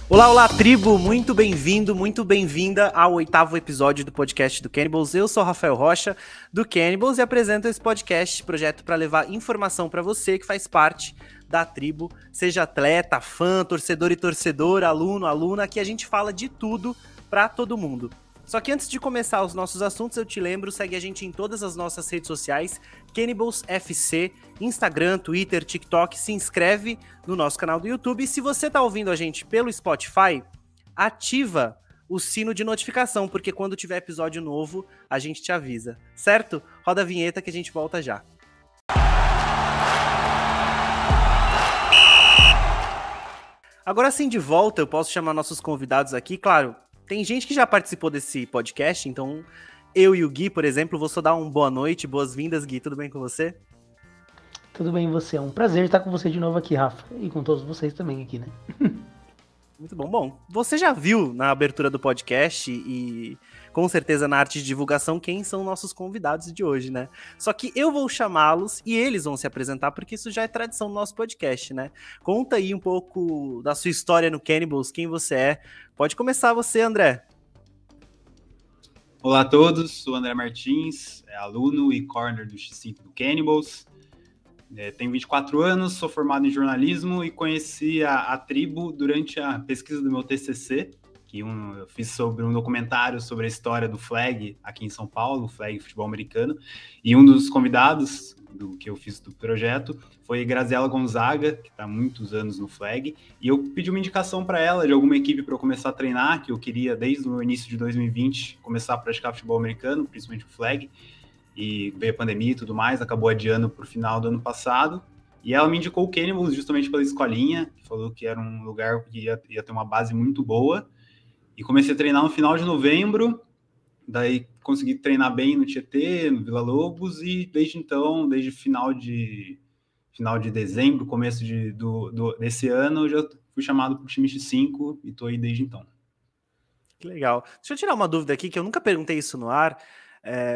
Olá, olá, tribo! Muito bem-vindo, muito bem-vinda ao 8º episódio do podcast do Cannibals. Eu sou o Rafael Rocha, do Cannibals, e apresento esse podcast, projeto para levar informação para você que faz parte da tribo, seja atleta, fã, torcedor e torcedora, aluno, aluna, aqui a gente fala de tudo para todo mundo. Só que antes de começar os nossos assuntos, eu te lembro, segue a gente em todas as nossas redes sociais, Cannibals FC, Instagram, Twitter, TikTok, se inscreve no nosso canal do YouTube. E se você tá ouvindo a gente pelo Spotify, ativa o sino de notificação, porque quando tiver episódio novo, a gente te avisa, certo? Roda a vinheta que a gente volta já. Agora sim, de volta, eu posso chamar nossos convidados aqui, claro. Tem gente que já participou desse podcast, então eu e o Gui, por exemplo, vou só dar uma boa noite, boas-vindas, Gui, tudo bem com você? Tudo bem, você? É um prazer estar com você de novo aqui, Rafa, e com todos vocês também aqui, né? Muito bom. Bom, você já viu na abertura do podcast e com certeza na arte de divulgação quem são nossos convidados de hoje, né? Só que eu vou chamá-los e eles vão se apresentar, porque isso já é tradição do nosso podcast, né? Conta aí um pouco da sua história no Cannibals, quem você é. Pode começar você, André. Olá a todos, sou o André Martins, aluno e corner do X5 do Cannibals. Tenho 24 anos, sou formado em jornalismo e conheci a tribo durante a pesquisa do meu TCC, que eu fiz sobre um documentário sobre a história do flag aqui em São Paulo, o flag futebol americano, e um dos convidados do que eu fiz do projeto foi Graziela Gonzaga, que está há muitos anos no flag, e eu pedi uma indicação para ela de alguma equipe para eu começar a treinar, que eu queria desde o início de 2020 começar a praticar futebol americano, principalmente o flag, e veio a pandemia e tudo mais, acabou adiando para o final do ano passado, e ela me indicou o Cannibals justamente pela escolinha, que falou que era um lugar que ia ter uma base muito boa, e comecei a treinar no final de novembro, daí consegui treinar bem no Tietê, no Vila Lobos, e desde então, desde final de dezembro, começo desse ano, eu já fui chamado para o time X5 e estou aí desde então. Que legal. Deixa eu tirar uma dúvida aqui, que eu nunca perguntei isso no ar,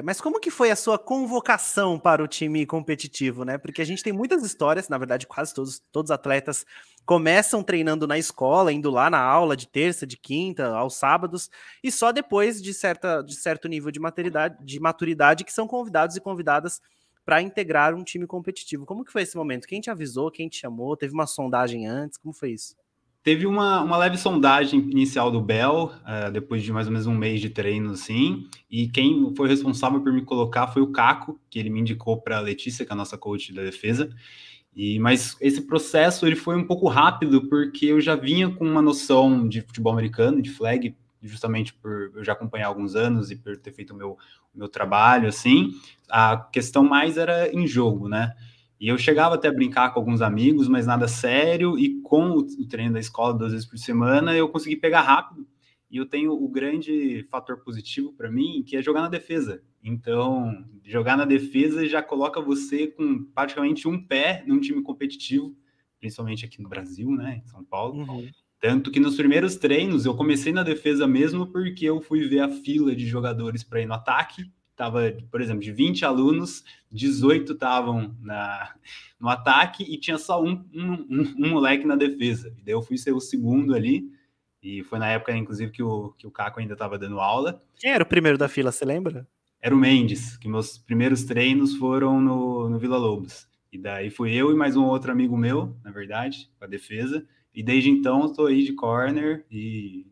mas como que foi a sua convocação para o time competitivo, né? Porque a gente tem muitas histórias, na verdade quase todos os atletas começam treinando na escola, indo lá na aula de terça, de quinta, aos sábados, e só depois de certo nível de maturidade que são convidados e convidadas para integrar um time competitivo. Como que foi esse momento? Quem te avisou? Quem te chamou? Teve uma sondagem antes? Como foi isso? Teve uma leve sondagem inicial do Bel, depois de mais ou menos um mês de treino, assim, e quem foi responsável por me colocar foi o Caco, que ele me indicou para a Letícia, que é a nossa coach da defesa, mas esse processo ele foi um pouco rápido, porque eu já vinha com uma noção de futebol americano, de flag, justamente por eu já acompanhar há alguns anos e por ter feito o meu trabalho, assim, a questão mais era em jogo, né? E eu chegava até a brincar com alguns amigos, mas nada sério, e com o treino da escola 2 vezes por semana, eu consegui pegar rápido, e eu tenho o grande fator positivo para mim, que é jogar na defesa. Então, jogar na defesa já coloca você com praticamente um pé num time competitivo, principalmente aqui no Brasil, né, em São Paulo. Uhum. Tanto que nos primeiros treinos eu comecei na defesa mesmo porque eu fui ver a fila de jogadores para ir no ataque. Tava, por exemplo, de 20 alunos, 18 estavam no ataque e tinha só um moleque na defesa. E daí eu fui ser o segundo ali, e foi na época, inclusive, que o Caco ainda estava dando aula. Quem era o primeiro da fila, você lembra? Era o Mendes, que meus primeiros treinos foram no Vila Lobos. E daí fui eu e mais um outro amigo meu, na verdade, com a defesa. E desde então estou aí de corner e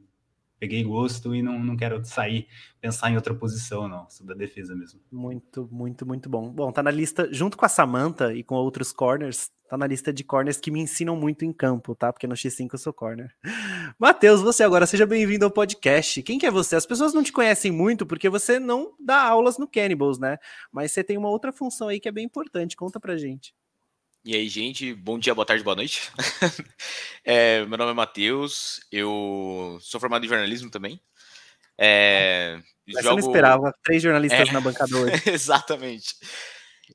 peguei gosto e não quero sair, pensar em outra posição, não. Sou da defesa mesmo. Muito, muito, muito bom. Bom, tá na lista, junto com a Samantha e com outros corners, tá na lista de corners que me ensinam muito em campo, tá? Porque no X5 eu sou corner. Matheus, você agora, seja bem-vindo ao podcast. Quem que é você? As pessoas não te conhecem muito porque você não dá aulas no Cannibals, né? Mas você tem uma outra função aí que é bem importante. Conta pra gente. E aí, gente, bom dia, boa tarde, boa noite. Meu nome é Matheus, eu sou formado em jornalismo também. Mas você não esperava 3 jornalistas na bancada hoje. Exatamente.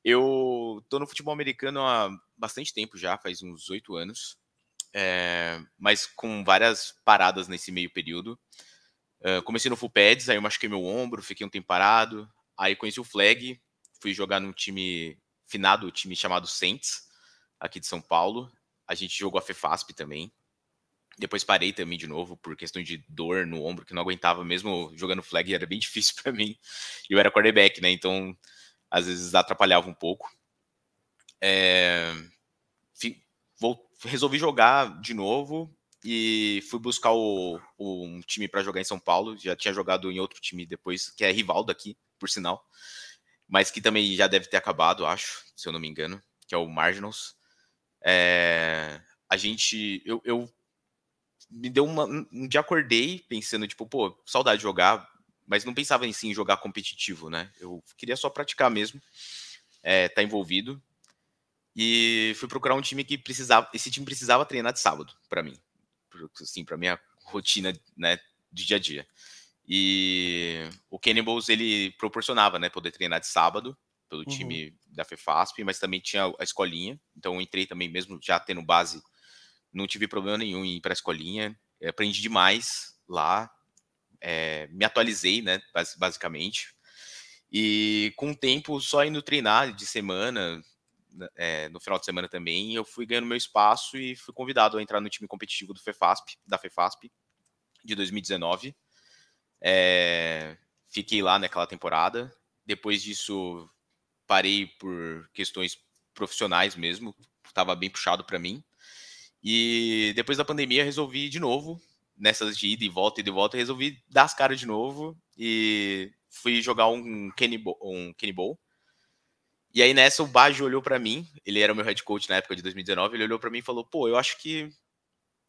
Eu tô no futebol americano há bastante tempo já, faz uns 8 anos, mas com várias paradas nesse meio período. Comecei no Full Pads, aí eu machuquei meu ombro, fiquei um tempo parado, aí conheci o Flag, fui jogar num time finado, time chamado Saints, aqui de São Paulo. A gente jogou a FEFASP também. Depois parei também de novo por questão de dor no ombro, que não aguentava, mesmo jogando flag, era bem difícil para mim. E eu era quarterback, né? Então, às vezes atrapalhava um pouco. Resolvi jogar de novo e fui buscar um time para jogar em São Paulo. Já tinha jogado em outro time depois, que é rival daqui, por sinal. Mas que também já deve ter acabado, acho, se eu não me engano, que é o Marginals. Eu me deu um dia acordei pensando, tipo, pô, saudade de jogar, mas não pensava em sim jogar competitivo, né? Eu queria só praticar mesmo, tá envolvido. E fui procurar um time que esse time precisava treinar de sábado, para mim. Assim, pra minha rotina, né, de dia a dia. E o Cannibals, ele proporcionava, né, poder treinar de sábado pelo time da FEFASP, mas também tinha a escolinha. Então eu entrei também, mesmo já tendo base, não tive problema nenhum em ir para a escolinha. Aprendi demais lá, me atualizei, né, basicamente. E com o tempo, só indo treinar de semana, no final de semana também, eu fui ganhando meu espaço e fui convidado a entrar no time competitivo da FEFASP de 2019. Fiquei lá naquela temporada. Depois disso, parei por questões profissionais mesmo. Estava bem puxado para mim. E depois da pandemia, resolvi de novo, nessas de ida e volta, resolvi dar as caras de novo e fui jogar um Kenny Bowl. E aí nessa o Baggio olhou para mim, ele era o meu head coach na época de 2019, ele olhou para mim e falou, pô, eu acho que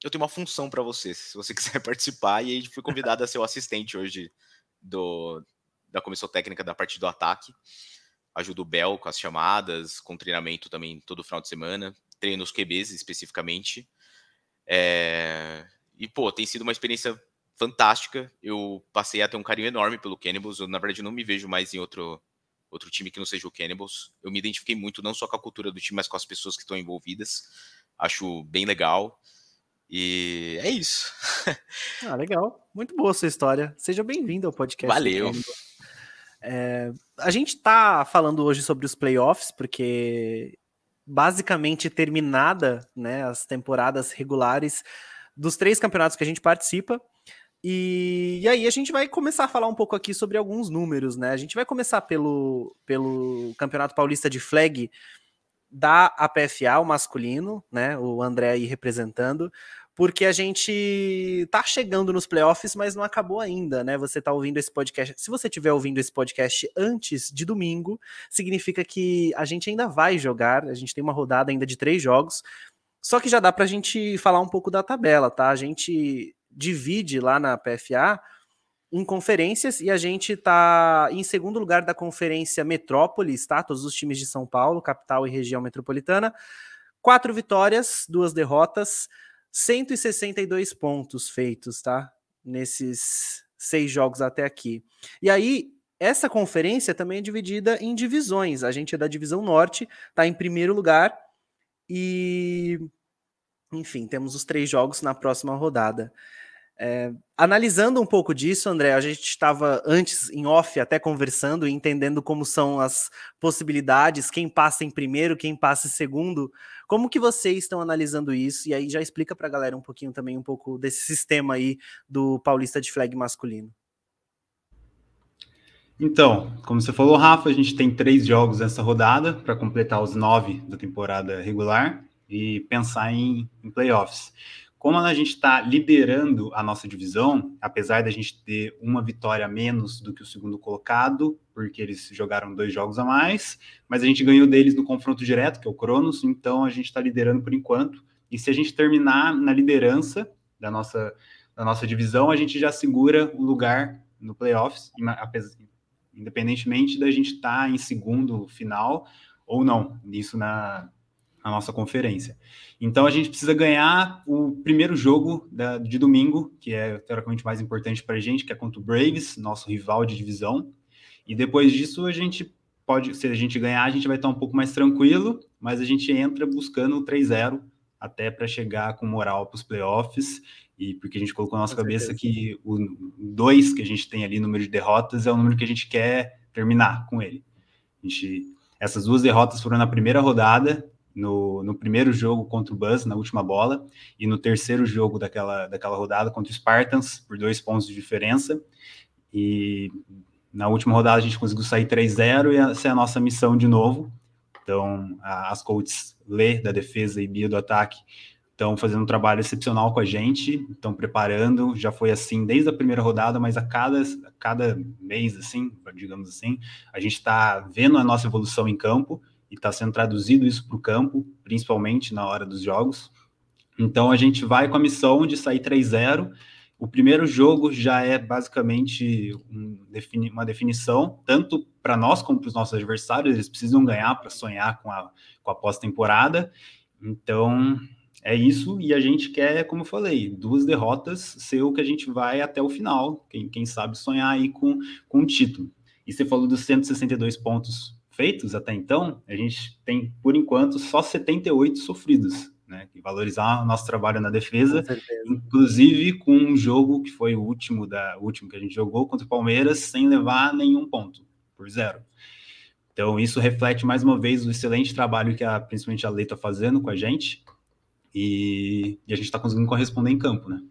eu tenho uma função para você, se você quiser participar. E aí fui convidado a ser o assistente hoje da comissão técnica da parte do ataque. Ajudo o Bel com as chamadas, com treinamento também todo final de semana. Treino os QBs especificamente. E, pô, tem sido uma experiência fantástica. Eu passei a ter um carinho enorme pelo Cannibals. Eu, na verdade, não me vejo mais em outro time que não seja o Cannibals. Eu me identifiquei muito, não só com a cultura do time, mas com as pessoas que estão envolvidas. Acho bem legal. E é isso. Legal. Muito boa a sua história. Seja bem-vindo ao podcast. Valeu. A gente tá falando hoje sobre os playoffs, porque basicamente terminada, né, as temporadas regulares dos 3 campeonatos que a gente participa. E aí a gente vai começar a falar um pouco aqui sobre alguns números, né? A gente vai começar pelo Campeonato Paulista de Flag da APFA, o masculino, né? O André aí representando, porque a gente tá chegando nos playoffs, mas não acabou ainda, né? Você tá ouvindo esse podcast. Se você estiver ouvindo esse podcast antes de domingo, significa que a gente ainda vai jogar. A gente tem uma rodada ainda de 3 jogos. Só que já dá pra gente falar um pouco da tabela, tá? A gente divide lá na PFA em conferências e a gente tá em segundo lugar da conferência Metrópolis, tá? Todos os times de São Paulo, capital e região metropolitana. 4 vitórias, 2 derrotas, 162 pontos feitos, tá? Nesses 6 jogos até aqui. E aí, essa conferência também é dividida em divisões. A gente é da divisão norte, tá em primeiro lugar e, enfim, temos os 3 jogos na próxima rodada. Analisando um pouco disso, André, a gente estava antes em off até conversando e entendendo como são as possibilidades, quem passa em primeiro, quem passa em segundo. Como que vocês estão analisando isso? E aí já explica para a galera um pouquinho também, um pouco desse sistema aí do Paulista de Flag masculino. Então, como você falou, Rafa, a gente tem 3 jogos nessa rodada para completar os 9 da temporada regular e pensar em playoffs. Como a gente está liderando a nossa divisão, apesar da gente ter uma vitória a menos do que o segundo colocado, porque eles jogaram 2 jogos a mais, mas a gente ganhou deles no confronto direto, que é o Cronos, então a gente está liderando por enquanto. E se a gente terminar na liderança da nossa divisão, a gente já segura o lugar no playoffs, independentemente da gente estar em segundo final ou não, isso na nossa conferência. Então a gente precisa ganhar o primeiro jogo de domingo, que é teoricamente mais importante para a gente, que é contra o Braves, nosso rival de divisão. E depois disso a gente pode, se a gente ganhar, a gente vai estar um pouco mais tranquilo, mas a gente entra buscando o 3-0 até para chegar com moral para os playoffs, e porque a gente colocou na nossa cabeça que o 2 que a gente tem ali, número de derrotas, é o número que a gente quer terminar com ele. Essas 2 derrotas foram na primeira rodada, no primeiro jogo contra o Buzz, na última bola, e no terceiro jogo daquela rodada contra o Spartans, por 2 pontos de diferença. E na última rodada a gente conseguiu sair 3-0 e essa é a nossa missão de novo. Então, as coaches Lê, da defesa, e Bia, do ataque, estão fazendo um trabalho excepcional com a gente, estão preparando, já foi assim desde a primeira rodada, mas a cada mês, assim, digamos assim, a gente está vendo a nossa evolução em campo, e está sendo traduzido isso para o campo, principalmente na hora dos jogos. Então a gente vai com a missão de sair 3-0. O primeiro jogo já é basicamente uma definição, tanto para nós como para os nossos adversários, eles precisam ganhar para sonhar com a pós-temporada. Então é isso, e a gente quer, como eu falei, 2 derrotas, ser o que a gente vai até o final, quem sabe sonhar aí com um título. E você falou dos 162 pontos feitos até então, a gente tem, por enquanto, só 78 sofridos, né? E valorizar o nosso trabalho na defesa, inclusive com um jogo que foi o último que a gente jogou contra o Palmeiras, sem levar nenhum ponto, por 0. Então, isso reflete, mais uma vez, o excelente trabalho que principalmente a Lê está fazendo com a gente, e a gente está conseguindo corresponder em campo, né?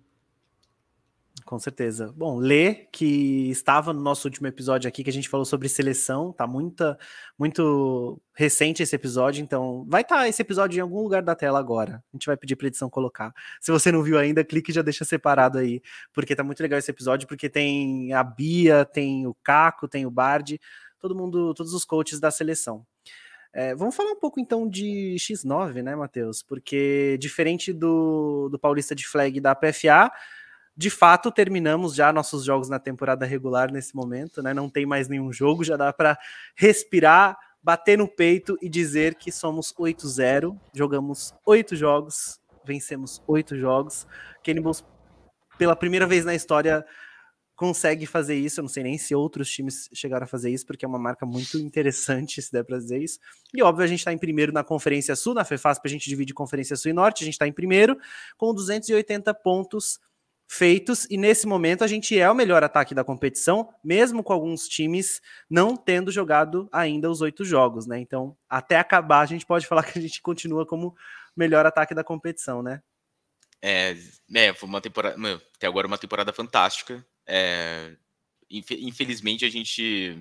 Com certeza. Bom, Lê, que estava no nosso último episódio aqui, que a gente falou sobre seleção, tá muito recente esse episódio, então vai estar esse episódio em algum lugar da tela agora. A gente vai pedir para edição colocar. Se você não viu ainda, clique e já deixa separado aí, porque tá muito legal esse episódio, porque tem a Bia, tem o Caco, tem o Bardi, todos os coaches da seleção. Vamos falar um pouco então de X9, né, Matheus? Porque diferente do Paulista de Flag da PFA, de fato, terminamos já nossos jogos na temporada regular nesse momento, né? Não tem mais nenhum jogo, já dá para respirar, bater no peito e dizer que somos 8-0. Jogamos 8 jogos, vencemos 8 jogos. Cannibals, pela primeira vez na história, consegue fazer isso. Eu não sei nem se outros times chegaram a fazer isso, porque é uma marca muito interessante, se der para dizer isso. E óbvio, a gente está em primeiro na Conferência Sul, na FEFASP a gente divide Conferência Sul e Norte, a gente está em primeiro, com 280 pontos feitos, e nesse momento a gente é o melhor ataque da competição, mesmo com alguns times não tendo jogado ainda os 8 jogos, né? Então, até acabar, a gente pode falar que a gente continua como melhor ataque da competição, né? Foi uma temporada, até agora uma temporada fantástica. Infelizmente, a gente,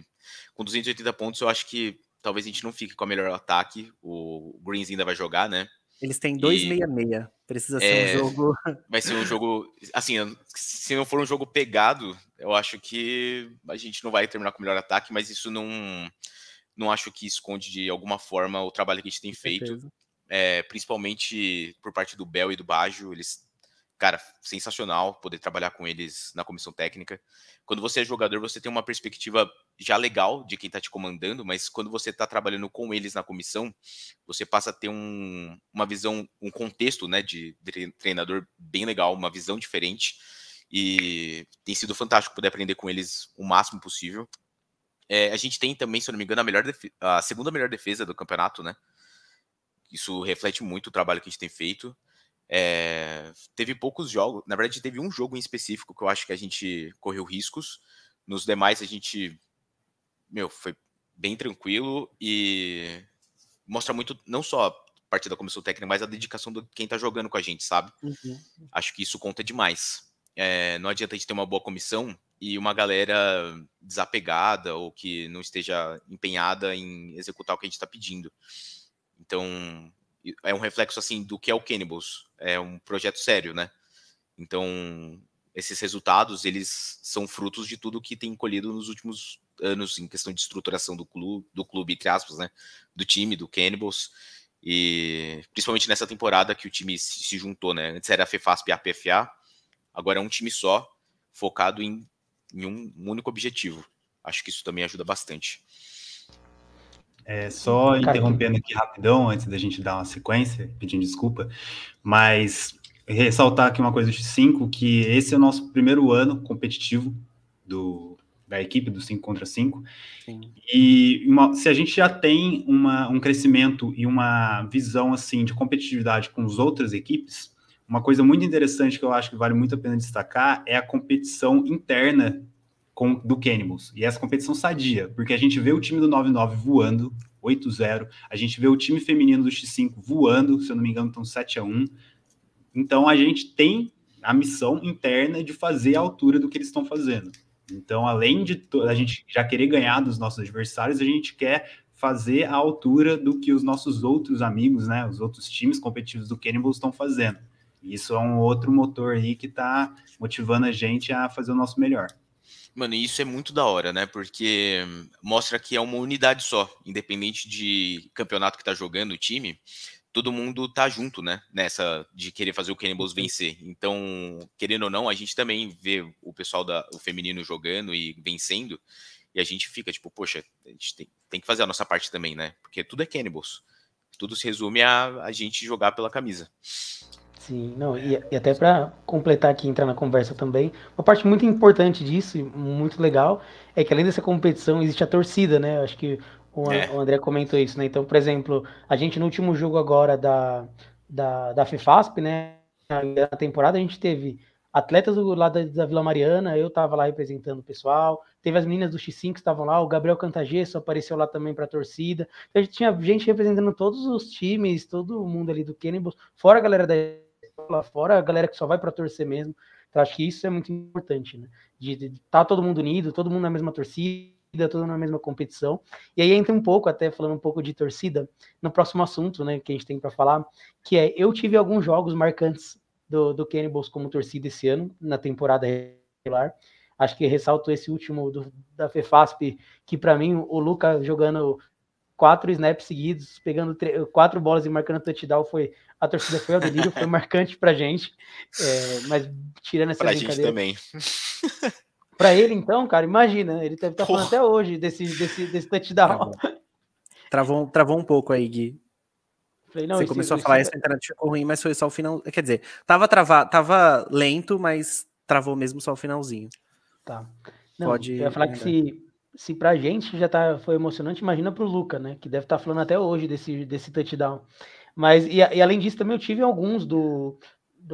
com 280 pontos, eu acho que talvez a gente não fique com o melhor ataque. O Greens ainda vai jogar, né? Eles têm 266. Precisa ser um jogo. Vai ser um jogo. Assim, se não for um jogo pegado, eu acho que a gente não vai terminar com o melhor ataque, mas isso não acho que esconde de alguma forma o trabalho que a gente tem feito. Principalmente por parte do Bel e do Baggio. Eles, cara, sensacional poder trabalhar com eles na comissão técnica. Quando você é jogador, você tem uma perspectiva já legal de quem tá te comandando, mas quando você tá trabalhando com eles na comissão, você passa a ter uma visão, um contexto, né, de treinador bem legal, uma visão diferente, e tem sido fantástico poder aprender com eles o máximo possível. A gente tem também, se eu não me engano, a segunda melhor defesa do campeonato, né? Isso reflete muito o trabalho que a gente tem feito. Teve poucos jogos, na verdade teve um jogo em específico que eu acho que a gente correu riscos. Nos demais a gente foi bem tranquilo, e mostra muito não só a parte da comissão técnica, mas a dedicação de quem tá jogando com a gente, sabe? Uhum. Acho que isso conta demais. Não adianta a gente ter uma boa comissão e uma galera desapegada ou que não esteja empenhada em executar o que a gente está pedindo. Então, é um reflexo, assim, do que é o Cannibals. É um projeto sério, né? Então, esses resultados, eles são frutos de tudo que tem colhido nos últimos anos em questão de estruturação do clube, entre aspas, né? Do time, do Cannibals. E principalmente nessa temporada que o time se juntou, né? Antes era a FEFASP e a PFA, agora é um time só, focado em um único objetivo. Acho que isso também ajuda bastante. Só interrompendo aqui rapidão, antes da gente dar uma sequência, pedindo desculpa, mas ressaltar aqui uma coisa do X5, que esse é o nosso primeiro ano competitivo da equipe do 5 contra 5, Sim. E se a gente já tem um crescimento e uma visão assim de competitividade com as outras equipes, uma coisa muito interessante que eu acho que vale muito a pena destacar é a competição interna do Cannibals, e essa competição sadia, porque a gente vê o time do 99 voando, 8-0. A gente vê o time feminino do X5 voando, se eu não me engano, estão 7-1. Então, a gente tem a missão interna de fazer a altura do que eles estão fazendo. Então, além de a gente já querer ganhar dos nossos adversários, a gente quer fazer a altura do que os nossos outros amigos, né, os outros times competitivos do Cannibals estão fazendo. E isso é um outro motor aí que está motivando a gente a fazer o nosso melhor. Mano, e isso é muito da hora, né? Porque mostra que é uma unidade só, independente de campeonato que tá jogando o time, todo mundo tá junto, né? Nessa de querer fazer o Cannibals vencer. Então, querendo ou não, a gente também vê o pessoal o feminino jogando e vencendo, e a gente fica tipo, poxa, a gente tem que fazer a nossa parte também, né? Porque tudo é Cannibals. Tudo se resume a gente jogar pela camisa. Sim, não, e até para completar aqui, entrar na conversa também, uma parte muito importante disso, e muito legal, é que além dessa competição existe a torcida, né? Eu acho que o André comentou isso, né? Então, por exemplo, a gente no último jogo agora da FIFASP, né? Na temporada, a gente teve atletas do lado da Vila Mariana, eu tava lá representando o pessoal, teve as meninas do X5 que estavam lá, o Gabriel Cantagesso apareceu lá também para a torcida, então, a gente tinha gente representando todos os times, todo mundo ali do Cannibals, fora a galera da lá fora, a galera que só vai para torcer mesmo. Então, acho que isso é muito importante, né? De estar todo mundo unido, todo mundo na mesma torcida, todo mundo na mesma competição. E aí entra um pouco, até falando um pouco de torcida, no próximo assunto, né, que a gente tem para falar, que é, eu tive alguns jogos marcantes do Cannibals como torcida esse ano, na temporada regular. Acho que ressalto esse último da FEFASP, que para mim, o Luca jogando 4 snaps seguidos, pegando 4 bolas e marcando touchdown, a torcida foi ao delírio, foi marcante pra gente, mas tirando essa pra brincadeira... Pra gente também. Pra ele, então, cara, imagina, ele deve estar falando até hoje desse touchdown. Travou um pouco aí, Gui. Falei, não, você começou a falar isso, a internet ficou ruim, mas foi só o final. Quer dizer, tava lento, mas travou mesmo só o finalzinho. Tá. Não, Pode. eu ia falar que se pra gente já foi emocionante, imagina pro Luca, né? Que deve estar falando até hoje desse touchdown. Mas, e além disso, também eu tive alguns do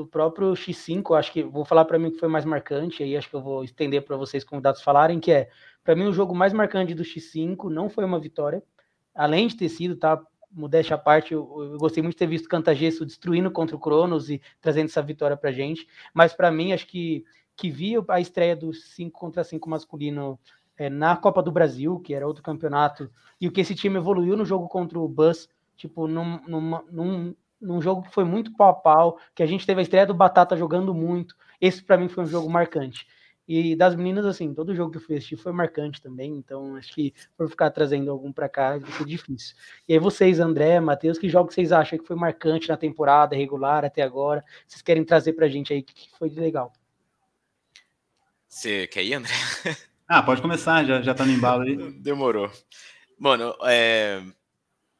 próprio X5, acho que vou falar para mim que foi mais marcante, aí acho que eu vou estender para vocês convidados falarem, que é, para mim o jogo mais marcante do X5 não foi uma vitória, além de ter sido, tá, modéstia à parte, eu gostei muito de ter visto Cantagesso destruindo contra o Cronos e trazendo essa vitória pra gente, mas para mim, acho que vi a estreia do 5 contra 5 masculino na Copa do Brasil, que era outro campeonato, e o que esse time evoluiu no jogo contra o Bus, tipo, num jogo que foi muito pau a pau, que a gente teve a estreia do Batata jogando muito, esse para mim foi um jogo marcante. E das meninas, assim, todo jogo que eu fui assistir foi marcante também, então acho que por ficar trazendo algum para cá vai ser difícil. E aí vocês, André, Matheus, que jogo vocês acham que foi marcante na temporada regular até agora? Vocês querem trazer pra gente aí que foi legal? Você quer ir, André? Pode começar, já tá no embalo aí. Demorou. Mano,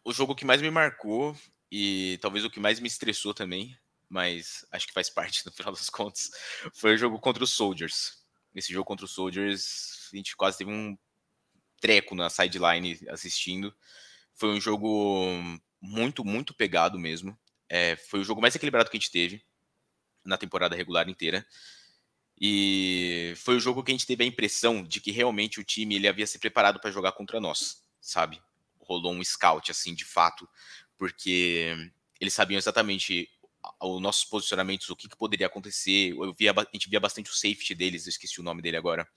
o jogo que mais me marcou e talvez o que mais me estressou também, mas acho que faz parte no final das contas, foi o jogo contra os Soldiers. Nesse jogo contra os Soldiers, a gente quase teve um treco na sideline assistindo. Foi um jogo muito, muito pegado mesmo. Foi o jogo mais equilibrado que a gente teve na temporada regular inteira. E foi o jogo que a gente teve a impressão de que realmente o time ele havia se preparado para jogar contra nós, sabe? Rolou um scout, assim, de fato, porque eles sabiam exatamente os nossos posicionamentos, o que poderia acontecer. A gente via bastante o safety deles, eu esqueci o nome dele agora,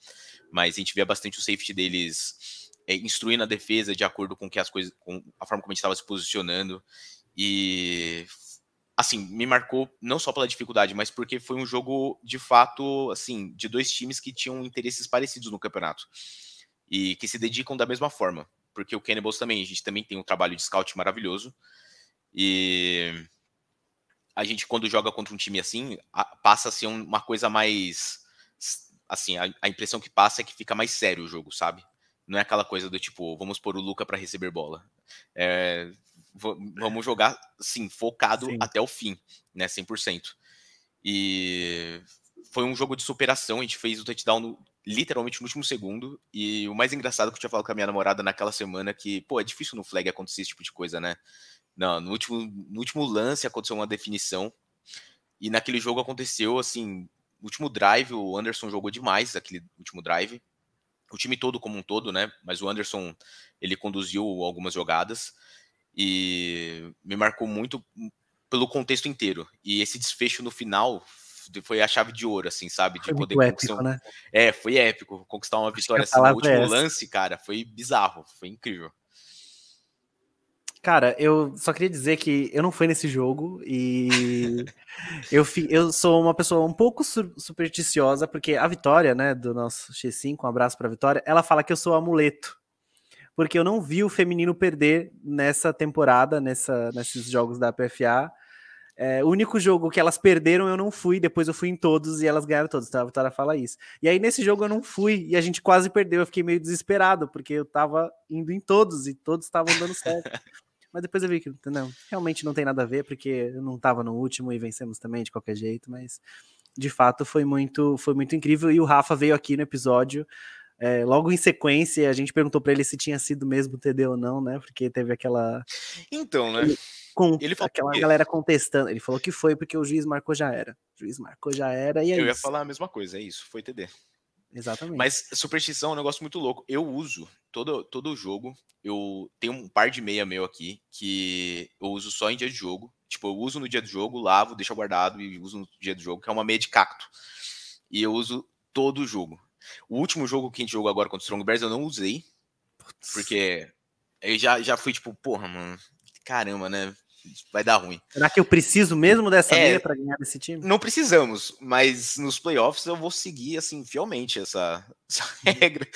mas a gente via bastante o safety deles instruindo a defesa de acordo com que as coisas, com a forma como a gente estava se posicionando. E assim, me marcou não só pela dificuldade, mas porque foi um jogo, de fato, assim, de dois times que tinham interesses parecidos no campeonato e que se dedicam da mesma forma, porque o Cannibals também, a gente também tem um trabalho de scout maravilhoso e a gente, quando joga contra um time assim, passa a ser uma coisa mais, assim, a impressão que passa é que fica mais sério o jogo, sabe? Não é aquela coisa do tipo, vamos pôr o Luca para receber bola. Vamos jogar, sim, focado até o fim, né, 100%. E foi um jogo de superação, a gente fez o touchdown literalmente no último segundo, e o mais engraçado que eu tinha falado com a minha namorada naquela semana, que, pô, é difícil no flag acontecer esse tipo de coisa, né? Não, no último lance aconteceu uma definição, e naquele jogo aconteceu, assim, no último drive, o Anderson jogou demais aquele último drive, o time todo como um todo, né? Mas o Anderson, ele conduziu algumas jogadas e me marcou muito pelo contexto inteiro. E esse desfecho no final foi a chave de ouro, assim, sabe? De Foi poder muito conquistar. épico, né? Foi épico. Conquistar uma vitória que a assim no palavra último é essa. lance, cara, foi bizarro, foi incrível. Cara, eu só queria dizer que eu não fui nesse jogo e eu sou uma pessoa um pouco supersticiosa, porque a Vitória, né, do nosso X5, um abraço pra Vitória, ela fala que eu sou amuleto, porque eu não vi o feminino perder nessa temporada, nesses jogos da PFA. O único jogo que elas perderam eu não fui, depois eu fui em todos e elas ganharam todos, então a Vitória fala isso. E aí nesse jogo eu não fui e a gente quase perdeu, eu fiquei meio desesperado, porque eu tava indo em todos e todos estavam dando certo. Mas depois eu vi que não, realmente não tem nada a ver, porque eu não tava no último e vencemos também de qualquer jeito, mas de fato foi muito incrível. E o Rafa veio aqui no episódio, logo em sequência, a gente perguntou pra ele se tinha sido mesmo TD ou não, né? Porque teve aquela... Então, né? Ele falou aquela galera contestando. Ele falou que foi porque o juiz marcou já era. O juiz marcou já era e é isso. Eu ia falar a mesma coisa, é isso, foi TD. Exatamente. Mas superstição é um negócio muito louco. Eu uso todo jogo. Eu tenho um par de meia meu aqui que eu uso só em dia de jogo. Tipo, eu uso no dia do jogo, lavo, deixo guardado e uso no dia do jogo, que é uma meia de cacto. E eu uso todo jogo. O último jogo que a gente jogou agora contra o Strong Bears eu não usei. Porque eu já fui tipo, porra, mano, caramba, né? Vai dar ruim. Será que eu preciso mesmo dessa meia pra ganhar desse time? Não precisamos, mas nos playoffs eu vou seguir, assim, fielmente essa regra.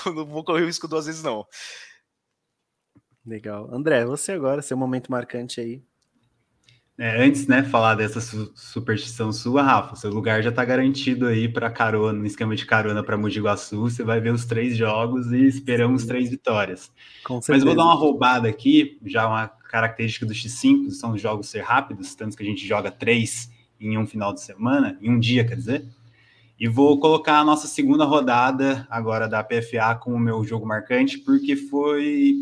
Eu não vou correr o risco 2 vezes, não. Legal. André, você agora, seu momento marcante aí. Antes, né, falar dessa superstição sua, Rafa, seu lugar já tá garantido aí para carona, no esquema de carona para Mogi Guaçu, você vai ver os 3 jogos e esperamos 3 vitórias. Com certeza. Mas vou dar uma roubada aqui, já uma característica do X5, são os jogos ser rápidos, tanto que a gente joga 3 em um final de semana, em um dia, quer dizer, e vou colocar a nossa segunda rodada agora da PFA como o meu jogo marcante, porque foi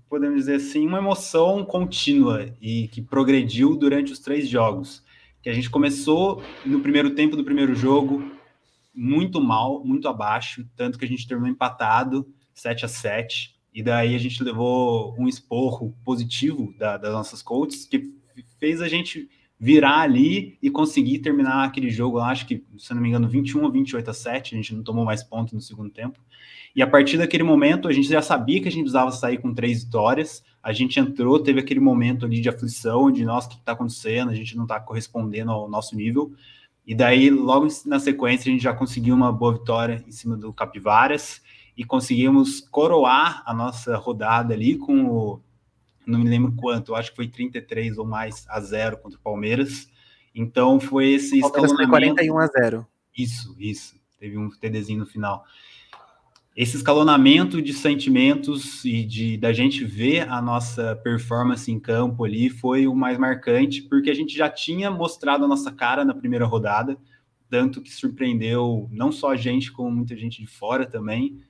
podemos dizer assim, uma emoção contínua e que progrediu durante os 3 jogos. Que a gente começou no primeiro tempo do primeiro jogo muito mal, muito abaixo, tanto que a gente terminou empatado 7-7, e daí a gente levou um esporro positivo das nossas coaches, que fez a gente virar ali e conseguir terminar aquele jogo, acho que, se não me engano, 21 ou 28-7, a gente não tomou mais pontos no segundo tempo. E a partir daquele momento, a gente já sabia que a gente precisava sair com 3 vitórias, a gente entrou, teve aquele momento ali de aflição, de nossa, o que está acontecendo, a gente não está correspondendo ao nosso nível, e daí, logo na sequência, a gente já conseguiu uma boa vitória em cima do Capivaras, e conseguimos coroar a nossa rodada ali com não me lembro quanto, eu acho que foi 33 ou mais a 0 contra o Palmeiras. Então foi esse escalonamento. 41-0. Isso. Teve um TDzinho no final. Esse escalonamento de sentimentos e da gente ver a nossa performance em campo ali foi o mais marcante, porque a gente já tinha mostrado a nossa cara na primeira rodada, tanto que surpreendeu não só a gente, como muita gente de fora também.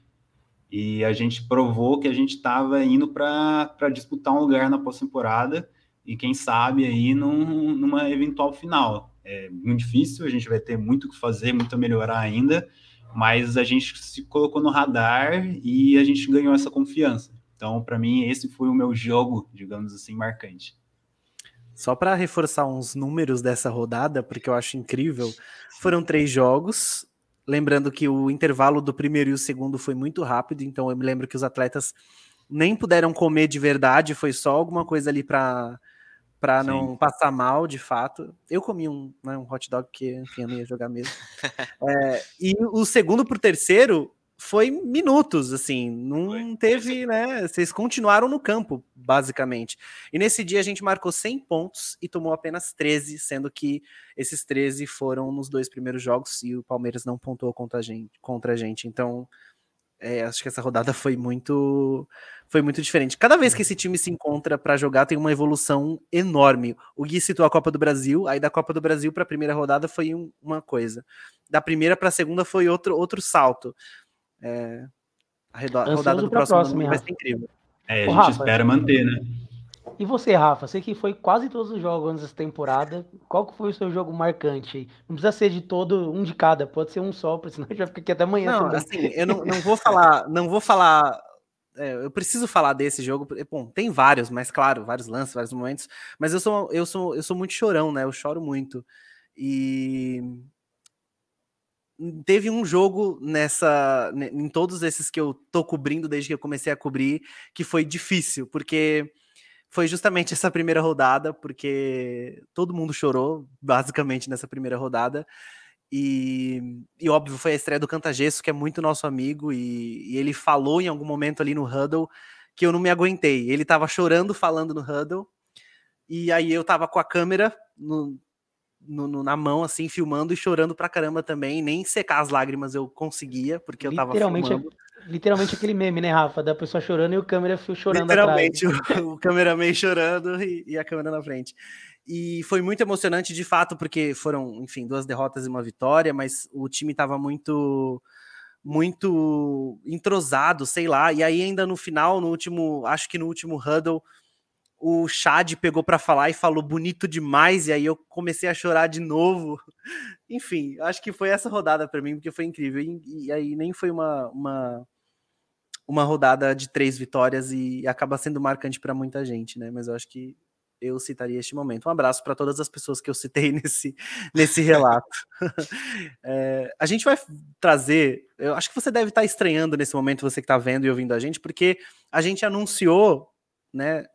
E a gente provou que a gente estava indo para disputar um lugar na pós-temporada e quem sabe aí numa eventual final. É muito difícil, a gente vai ter muito o que fazer, muito a melhorar ainda, mas a gente se colocou no radar e a gente ganhou essa confiança. Então, para mim, esse foi o meu jogo, digamos assim, marcante. Só para reforçar uns números dessa rodada, porque eu acho incrível, foram 3 jogos. Lembrando que o intervalo do primeiro e o segundo foi muito rápido, então eu me lembro que os atletas nem puderam comer de verdade, foi só alguma coisa ali para não passar mal, de fato. Eu comi um hot dog, porque, enfim, eu não ia jogar mesmo. E o segundo pro terceiro foi minutos, assim, não teve, né? Vocês continuaram no campo, basicamente. E nesse dia a gente marcou 100 pontos e tomou apenas 13, sendo que esses 13 foram nos 2 primeiros jogos e o Palmeiras não pontuou contra a gente. Então, acho que essa rodada foi muito diferente. Cada vez que esse time se encontra para jogar tem uma evolução enorme. O Gui citou a Copa do Brasil, aí da Copa do Brasil para a primeira rodada foi uma coisa. Da primeira para a segunda foi outro salto. A rodada do próximo ano vai ser incrível. A gente espera manter, né? E você, Rafa, você que foi quase todos os jogos dessa temporada, qual que foi o seu jogo marcante aí? Não precisa ser de todo, um de cada, pode ser um só, porque senão a gente vai ficar aqui até amanhã Não, também. assim, eu não vou falar. Eu preciso falar desse jogo. Bom, tem vários, mas claro, vários lances, vários momentos. Mas eu sou muito chorão, né? Eu choro muito. E teve um jogo em todos esses que eu tô cobrindo desde que eu comecei a cobrir, que foi difícil, porque foi justamente essa primeira rodada, porque todo mundo chorou, basicamente, nessa primeira rodada. E óbvio, foi a estreia do Cantagesso, que é muito nosso amigo, e ele falou em algum momento ali no huddle que eu não me aguentei. Ele tava chorando falando no huddle, e aí eu tava com a câmera na mão, assim, filmando e chorando pra caramba também. Nem secar as lágrimas eu conseguia, porque eu tava Literalmente, filmando. literalmente aquele meme, né, Rafa? Da pessoa chorando e o câmera fio chorando atrás. Literalmente, o cameraman chorando e a câmera na frente. E foi muito emocionante, de fato, porque foram, enfim, 2 derrotas e uma vitória, mas o time estava muito entrosado, sei lá. E aí ainda no final, acho que no último huddle, o Chad pegou para falar e falou bonito demais, e aí eu comecei a chorar de novo. Enfim, acho que foi essa rodada para mim, porque foi incrível. E aí nem foi uma rodada de 3 vitórias e acaba sendo marcante para muita gente, né? Mas eu acho que eu citaria este momento. Um abraço para todas as pessoas que eu citei nesse relato. A gente vai trazer. Eu acho que você deve estar estranhando nesse momento, você que está vendo e ouvindo a gente, porque a gente anunciou, né?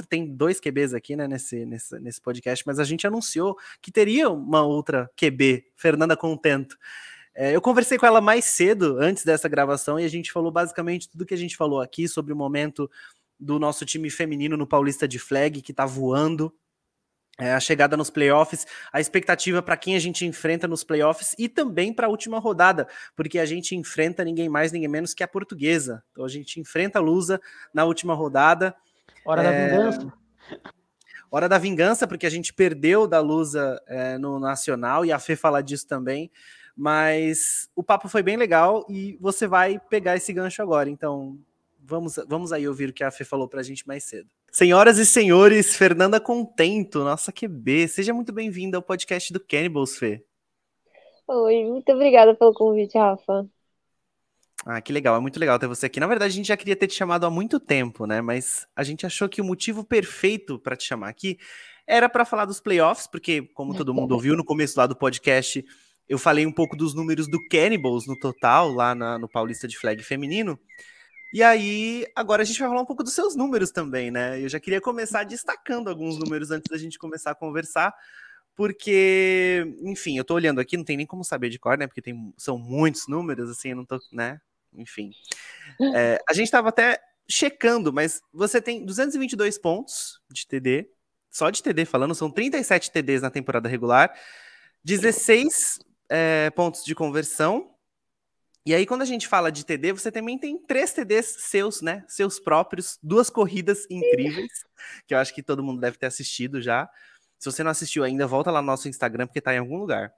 Tem 2 QBs aqui, né? Nesse podcast, mas a gente anunciou que teria uma outra QB, Fernanda Contento. Eu conversei com ela mais cedo, antes dessa gravação, e a gente falou basicamente tudo que a gente falou aqui sobre o momento do nosso time feminino no Paulista de Flag, que tá voando, a chegada nos playoffs, a expectativa para quem a gente enfrenta nos playoffs e também para a última rodada, porque a gente enfrenta ninguém mais, ninguém menos que a Portuguesa. Então a gente enfrenta a Lusa na última rodada. Hora da vingança. Hora da vingança, porque a gente perdeu da Lusa no Nacional, e a Fê fala disso também. Mas o papo foi bem legal e você vai pegar esse gancho agora. Então, vamos aí ouvir o que a Fê falou pra gente mais cedo. Senhoras e senhores, Fernanda Contento, nossa QB, seja muito bem-vinda ao podcast do Cannibals, Fê. Oi, muito obrigada pelo convite, Rafa. Que legal, é muito legal ter você aqui. Na verdade, a gente já queria ter te chamado há muito tempo, né? Mas a gente achou que o motivo perfeito para te chamar aqui era para falar dos playoffs, porque, como todo mundo ouviu no começo lá do podcast, eu falei um pouco dos números do Cannibals no total, lá no Paulista de Flag feminino. E aí, agora a gente vai falar um pouco dos seus números também, né? Eu já queria começar destacando alguns números antes da gente começar a conversar, porque, enfim, eu tô olhando aqui, não tem nem como saber de cor, né? Porque são muitos números, assim, eu não tô, né? Enfim. A gente tava até checando, mas você tem 222 pontos de TD, só de TD falando, são 37 TDs na temporada regular, 16 pontos de conversão. E aí, quando a gente fala de TD, você também tem 3 TDs seus, né? Seus próprios, 2 corridas incríveis, que eu acho que todo mundo deve ter assistido já. Se você não assistiu ainda, volta lá no nosso Instagram, porque tá em algum lugar.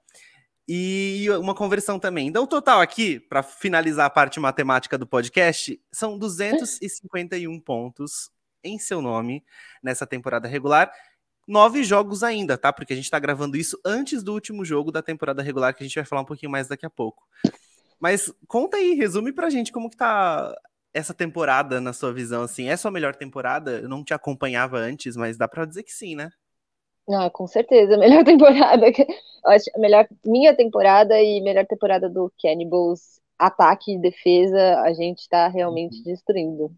E uma conversão também. Então, o total aqui, para finalizar a parte matemática do podcast, são 251 pontos em seu nome nessa temporada regular. 9 jogos ainda, tá? Porque a gente tá gravando isso antes do último jogo da temporada regular, que a gente vai falar um pouquinho mais daqui a pouco. Mas conta aí, resume pra gente como que tá essa temporada na sua visão, assim. É a sua melhor temporada? Eu não te acompanhava antes, mas dá pra dizer que sim, né? Com certeza, a melhor temporada. Eu acho a minha temporada e melhor temporada do Cannibals, ataque e defesa, a gente tá realmente destruindo.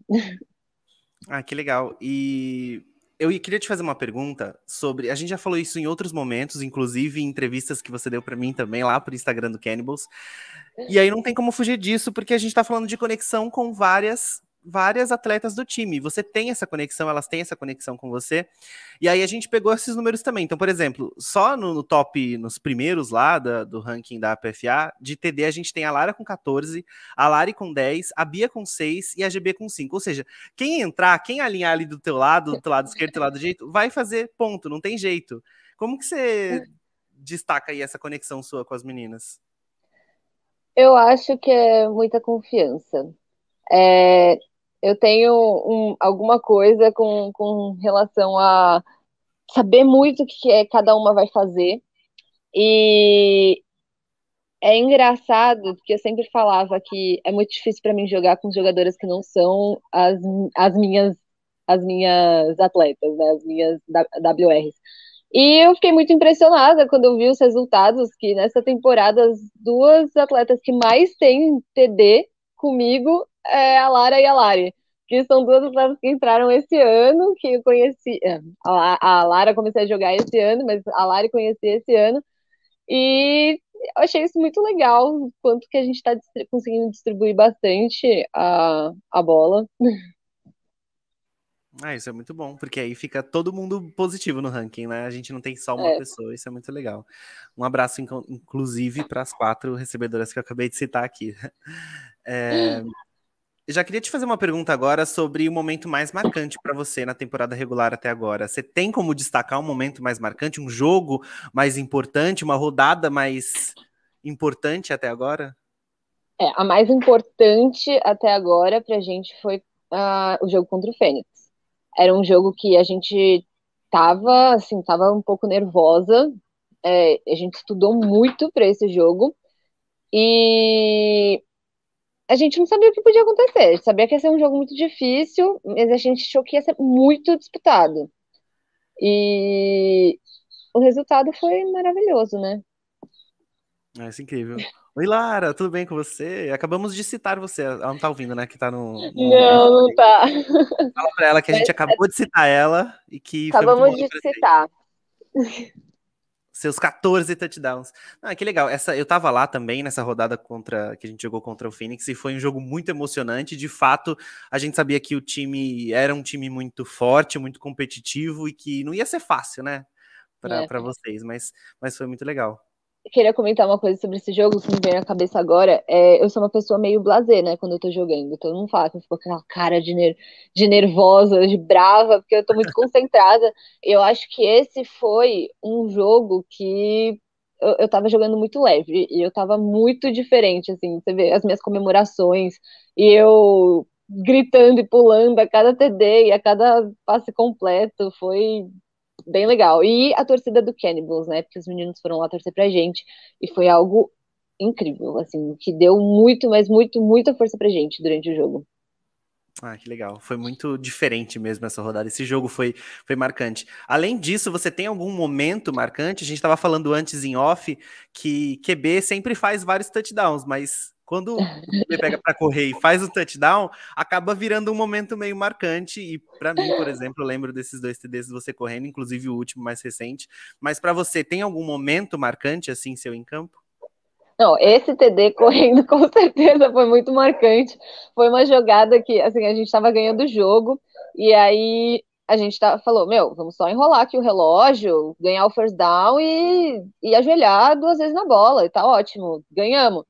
Que legal. E eu queria te fazer uma pergunta sobre... A gente já falou isso em outros momentos, inclusive em entrevistas que você deu pra mim também, lá pro Instagram do Cannibals. E aí não tem como fugir disso, porque a gente tá falando de conexão com várias atletas do time. Você tem essa conexão, elas têm essa conexão com você. E aí a gente pegou esses números também. Então, por exemplo, só no top, nos primeiros lá do ranking da PFA, de TD a gente tem a Lara com 14, a Lari com 10, a Bia com 6 e a GB com 5. Ou seja, quem alinhar ali do teu lado esquerdo, do teu lado direito, vai fazer ponto, não tem jeito. Como que você destaca aí essa conexão sua com as meninas? Eu acho que é muita confiança. Eu tenho alguma coisa com relação a saber muito o que cada uma vai fazer. E é engraçado, porque eu sempre falava que é muito difícil para mim jogar com jogadoras que não são as minhas as minhas atletas, né, as minhas WRs. E eu fiquei muito impressionada quando eu vi os resultados, que nessa temporada as duas atletas que mais têm TD comigo é a Lara e a Lari, que são duas atletas que entraram esse ano, que eu conheci. A Lara comecei a jogar esse ano, mas a Lari conheci esse ano. E eu achei isso muito legal, quanto que a gente está conseguindo distribuir bastante a bola. Ah, isso é muito bom, porque aí fica todo mundo positivo no ranking, né? A gente não tem só uma pessoa, isso é muito legal. Um abraço, inclusive, para as 4 recebedoras que eu acabei de citar aqui. Eu já queria te fazer uma pergunta agora sobre o momento mais marcante para você na temporada regular até agora. Você tem como destacar um momento mais marcante, um jogo mais importante, uma rodada mais importante até agora? A mais importante até agora pra gente foi o jogo contra o Fênix. Era um jogo que a gente tava um pouco nervosa. A gente estudou muito para esse jogo e a gente não sabia o que podia acontecer. A gente sabia que ia ser um jogo muito difícil, mas a gente achou que ia ser muito disputado. E o resultado foi maravilhoso, né? Isso é incrível. Oi, Lara, tudo bem com você? Acabamos de citar você. Ela não tá ouvindo, né? Que tá no Não, não tá. Fala pra ela que a gente acabou de citar ela e que foi muito bom Acabamos de citar. Seus 14 touchdowns. Que legal. Eu tava lá também nessa rodada que a gente jogou contra o Phoenix e foi um jogo muito emocionante. De fato, a gente sabia que o time era um time muito forte, muito competitivo e que não ia ser fácil, né? Pra vocês, mas foi muito legal. Queria comentar uma coisa sobre esse jogo que me veio na cabeça agora. Eu sou uma pessoa meio blasé, né, quando eu tô jogando. Todo mundo fala que eu fico com aquela cara de nervosa, de brava, porque eu tô muito concentrada. Eu acho que esse foi um jogo que eu tava jogando muito leve e eu tava muito diferente, assim. Você vê as minhas comemorações e eu gritando e pulando a cada TD e a cada passe completo. Foi bem legal. E a torcida do Cannibals, né? Porque os meninos foram lá torcer pra gente. E foi algo incrível, assim, que deu muito, mas muita força pra gente durante o jogo. Que legal. Foi muito diferente mesmo essa rodada. Esse jogo foi marcante. Além disso, você tem algum momento marcante? A gente estava falando antes em off que QB sempre faz vários touchdowns, mas quando o QB pega para correr e faz o touchdown, acaba virando um momento meio marcante. E para mim, por exemplo, eu lembro desses 2 TDs de você correndo, inclusive o último mais recente. Mas para você, tem algum momento marcante assim seu em campo? Não, esse TD correndo com certeza foi muito marcante. Foi uma jogada que, assim, a gente estava ganhando o jogo e aí a gente falou, vamos só enrolar aqui o relógio, ganhar o first down e ajoelhar 2 vezes na bola e tá ótimo, ganhamos.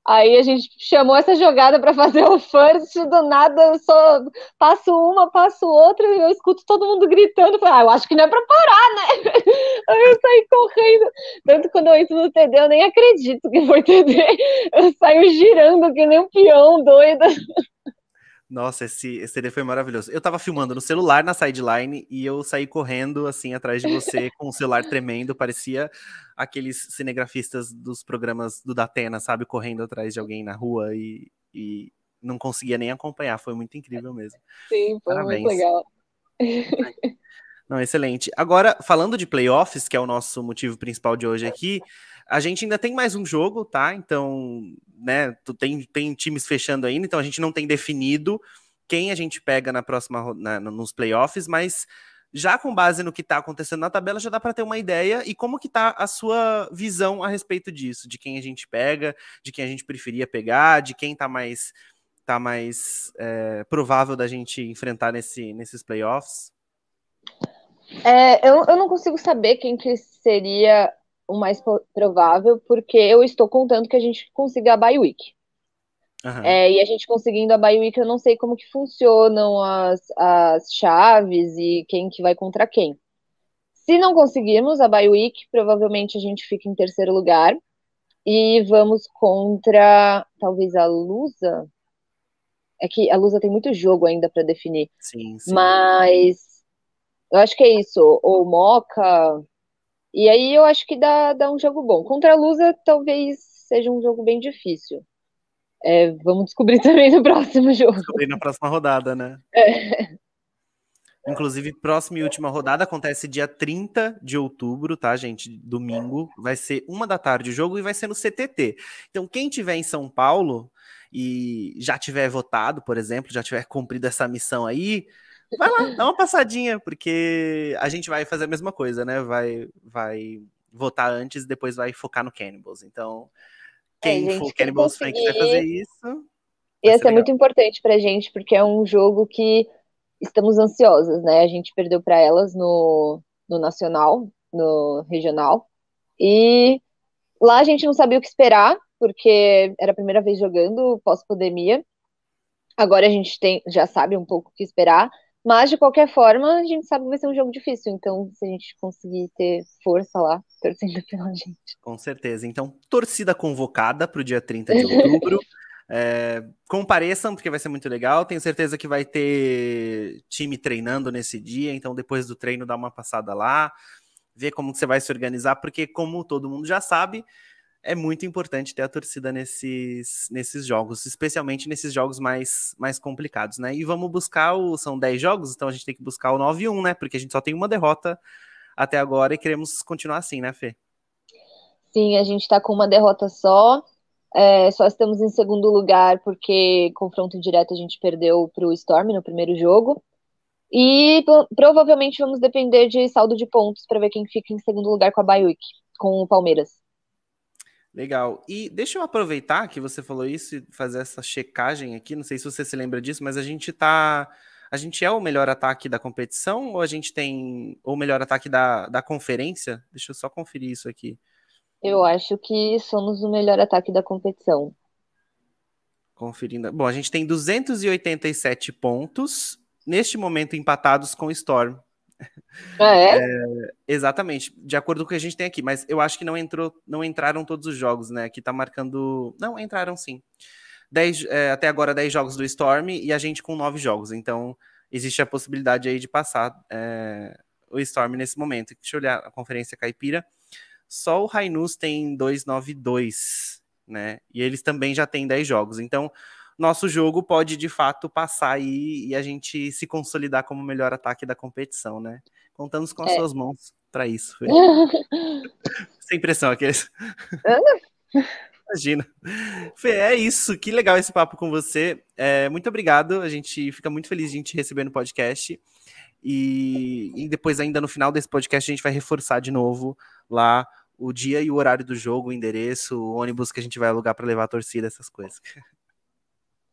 Aí a gente chamou essa jogada para fazer o first, do nada eu só passo uma, passo outra, e eu escuto todo mundo gritando, falei, eu acho que não é para parar, né? Aí eu saí correndo, tanto quando eu entro no TD, eu nem acredito que foi TD, eu saio girando que nem um peão doida. Nossa, esse TD foi maravilhoso. Eu tava filmando no celular na sideline e eu saí correndo assim atrás de você com o celular tremendo, parecia aqueles cinegrafistas dos programas do Datena, sabe, correndo atrás de alguém na rua e não conseguia nem acompanhar, foi muito incrível mesmo. Sim, foi Parabéns. muito legal. Não, excelente. Agora, falando de playoffs, que é o nosso motivo principal de hoje aqui, a gente ainda tem mais um jogo, tá? Então, né, tem times fechando ainda, então a gente não tem definido quem a gente pega na próxima nos playoffs, mas já com base no que tá acontecendo na tabela, já dá para ter uma ideia e como que tá a sua visão a respeito disso, de quem a gente pega, de quem a gente preferia pegar, de quem tá mais provável da gente enfrentar nesses playoffs. Eu não consigo saber quem que seria o mais provável, porque eu estou contando que a gente consiga a bye week. Uhum. E a gente conseguindo a bye week, eu não sei como que funcionam as chaves e quem que vai contra quem. Se não conseguirmos a bye week, provavelmente a gente fica em terceiro lugar e vamos contra talvez a Lusa. É que a Lusa tem muito jogo ainda para definir. Sim, sim. Mas eu acho que é isso. Ou Moca. E aí eu acho que dá um jogo bom. Contra a Lusa, talvez seja um jogo bem difícil. Vamos descobrir também no próximo jogo. Descobrir na próxima rodada, né? Inclusive, próxima e última rodada acontece dia 30 de outubro, tá, gente? Domingo. Vai ser 1h da tarde o jogo e vai ser no CTT. Então, quem tiver em São Paulo e já tiver votado, por exemplo, já tiver cumprido essa missão aí, vai lá, dá uma passadinha, porque a gente vai fazer a mesma coisa, né? Vai votar antes e depois vai focar no Cannibals. Então, quem for Cannibals fan que vai fazer isso... Ia ser muito importante pra gente, porque é um jogo que estamos ansiosas, né? A gente perdeu para elas no Nacional, no Regional. E lá a gente não sabia o que esperar, porque era a primeira vez jogando pós-pandemia. Agora a gente já sabe um pouco o que esperar. Mas, de qualquer forma, a gente sabe que vai ser um jogo difícil. Então, se a gente conseguir ter força lá, torcendo pela gente. Com certeza. Então, torcida convocada para o dia 30 de outubro. Compareçam, porque vai ser muito legal. Tenho certeza que vai ter time treinando nesse dia, então depois do treino dá uma passada lá, ver como que você vai se organizar, porque como todo mundo já sabe, é muito importante ter a torcida nesses jogos, especialmente nesses jogos mais complicados, né? E vamos buscar são 10 jogos, então a gente tem que buscar o 9-1, né? Porque a gente só tem uma derrota até agora e queremos continuar assim, né, Fê? Sim, a gente tá com uma derrota só. Só estamos em segundo lugar porque confronto direto a gente perdeu para o Storm no primeiro jogo. E provavelmente vamos depender de saldo de pontos para ver quem fica em segundo lugar com a Baywick, com o Palmeiras. Legal. E deixa eu aproveitar que você falou isso e fazer essa checagem aqui. Não sei se você se lembra disso, mas a gente é o melhor ataque da competição ou a gente tem o melhor ataque da conferência? Deixa eu só conferir isso aqui. Eu acho que somos o melhor ataque da competição. Conferindo. Bom, a gente tem 287 pontos, neste momento empatados com o Storm. Ah, é? Exatamente, de acordo com o que a gente tem aqui, mas eu acho que não entraram todos os jogos, né? Aqui tá marcando. Não, entraram sim. 10, até agora 10 jogos do Storm e a gente com 9 jogos. Então, existe a possibilidade aí de passar o Storm nesse momento. Deixa eu olhar a Conferência Caipira. Só o Rainus tem 292, né? E eles também já têm 10 jogos. Então, nosso jogo pode, de fato, passar aí e a gente se consolidar como o melhor ataque da competição, né? Contamos com as suas mãos para isso. Sem pressão, aqueles. Imagina. Fê, é isso. Que legal esse papo com você. Muito obrigado. A gente fica muito feliz de te receber no podcast. E depois, ainda no final desse podcast, a gente vai reforçar de novo lá o dia e o horário do jogo, o endereço, o ônibus que a gente vai alugar para levar a torcida, essas coisas.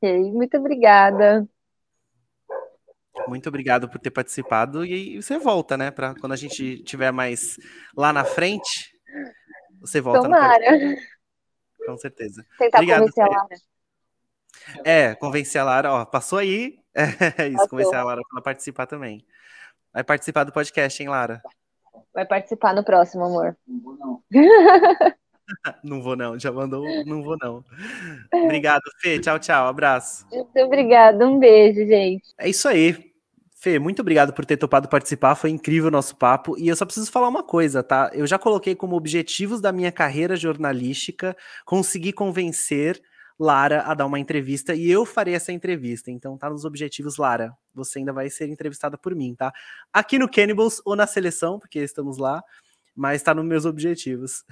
Ok, muito obrigada. Muito obrigado por ter participado. E você volta, né? Para quando a gente tiver mais lá na frente, você volta. Tomara. Com certeza. Tentar Obrigado, convencer a Lara. Convencer a Lara, ó, passou aí. Isso, Passou. convencer a Lara para participar também. Vai participar do podcast, hein, Lara? Vai participar no próximo, amor. Não vou não, já mandou, não vou não. Obrigado, Fê, tchau, tchau, abraço. Muito obrigada, um beijo, gente. É isso aí. Fê, muito obrigado por ter topado participar, foi incrível o nosso papo, e eu só preciso falar uma coisa, tá? Eu já coloquei como objetivos da minha carreira jornalística conseguir convencer Lara a dar uma entrevista, e eu farei essa entrevista, então tá nos objetivos, Lara, você ainda vai ser entrevistada por mim, tá? Aqui no Cannibals ou na seleção, porque estamos lá, mas tá nos meus objetivos.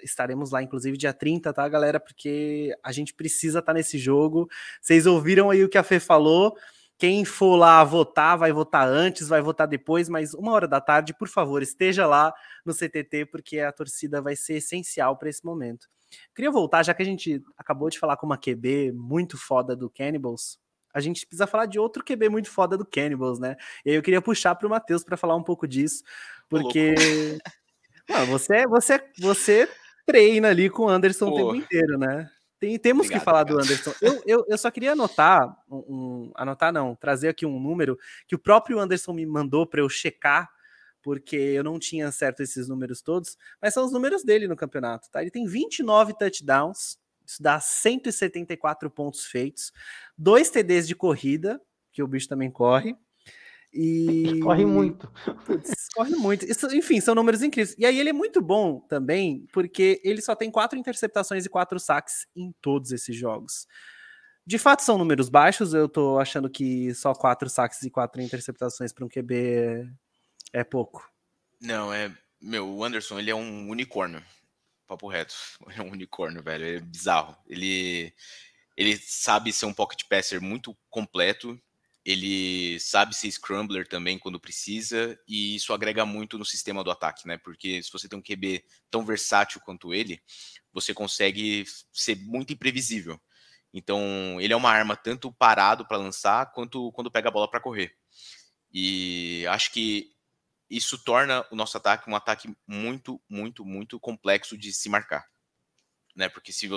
Estaremos lá, inclusive, dia 30, tá, galera? Porque a gente precisa estar nesse jogo. Vocês ouviram aí o que a Fê falou. Quem for lá votar, vai votar antes, vai votar depois, mas 1h da tarde, por favor, esteja lá no CTT, porque a torcida vai ser essencial para esse momento. Queria voltar, já que a gente acabou de falar com uma QB muito foda do Cannibals, a gente precisa falar de outro QB muito foda do Cannibals, né? E aí eu queria puxar para o Matheus para falar um pouco disso, porque você treina ali com o Anderson o tempo inteiro, né? Temos que falar do Anderson. Eu só queria trazer aqui um número que o próprio Anderson me mandou para eu checar, porque eu não tinha certo esses números todos, mas são os números dele no campeonato, tá? Ele tem 29 touchdowns, Isso dá 174 pontos feitos, 2 TDs de corrida, que o bicho também corre. E corre muito. Putz, corre muito. Isso, enfim, são números incríveis. E aí ele é muito bom também, porque ele só tem 4 interceptações e 4 saques em todos esses jogos. De fato, são números baixos. Eu tô achando que só 4 saques e 4 interceptações para um QB é pouco. Não, o Anderson, ele é um unicórnio. Papo reto. É um unicórnio, velho. É bizarro. Ele sabe ser um pocket passer muito completo. Ele sabe ser scrambler também quando precisa, e isso agrega muito no sistema do ataque, né? Porque se você tem um QB tão versátil quanto ele, você consegue ser muito imprevisível. Então, ele é uma arma tanto parado para lançar, quanto quando pega a bola para correr. E acho que isso torna o nosso ataque um ataque muito, muito, muito complexo de se marcar, né? Porque se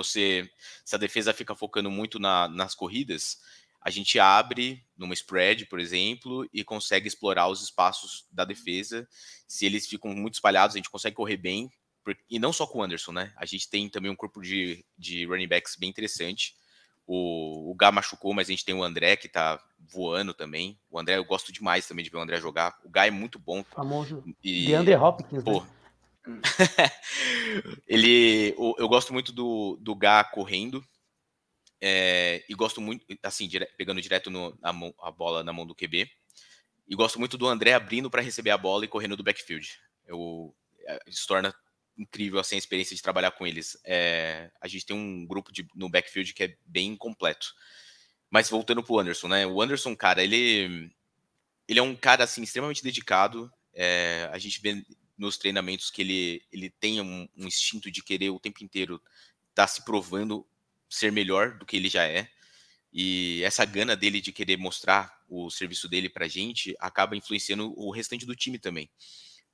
a defesa fica focando muito nas corridas, a gente abre numa spread, por exemplo, e consegue explorar os espaços da defesa. Se eles ficam muito espalhados, a gente consegue correr bem. E não só com o Anderson, né? A gente tem também um corpo de running backs bem interessante. O Gá machucou, mas a gente tem o André, que tá voando também. O André, eu gosto demais também de ver o André jogar. O Gá é muito bom. O famoso DeAndre Hopkins, pô, né? Eu gosto muito do Gá correndo. E gosto muito, assim, pegando direto a bola na mão do QB. E gosto muito do André abrindo para receber a bola e correndo do backfield. Isso torna incrível assim, a experiência de trabalhar com eles. A gente tem um grupo no backfield que é bem completo. Mas voltando pro Anderson, né? O Anderson, cara, ele é um cara assim, extremamente dedicado. A gente vê nos treinamentos que ele tem um instinto de querer o tempo inteiro estar se provando ser melhor do que ele já é, e essa gana dele de querer mostrar o serviço dele pra gente acaba influenciando o restante do time também.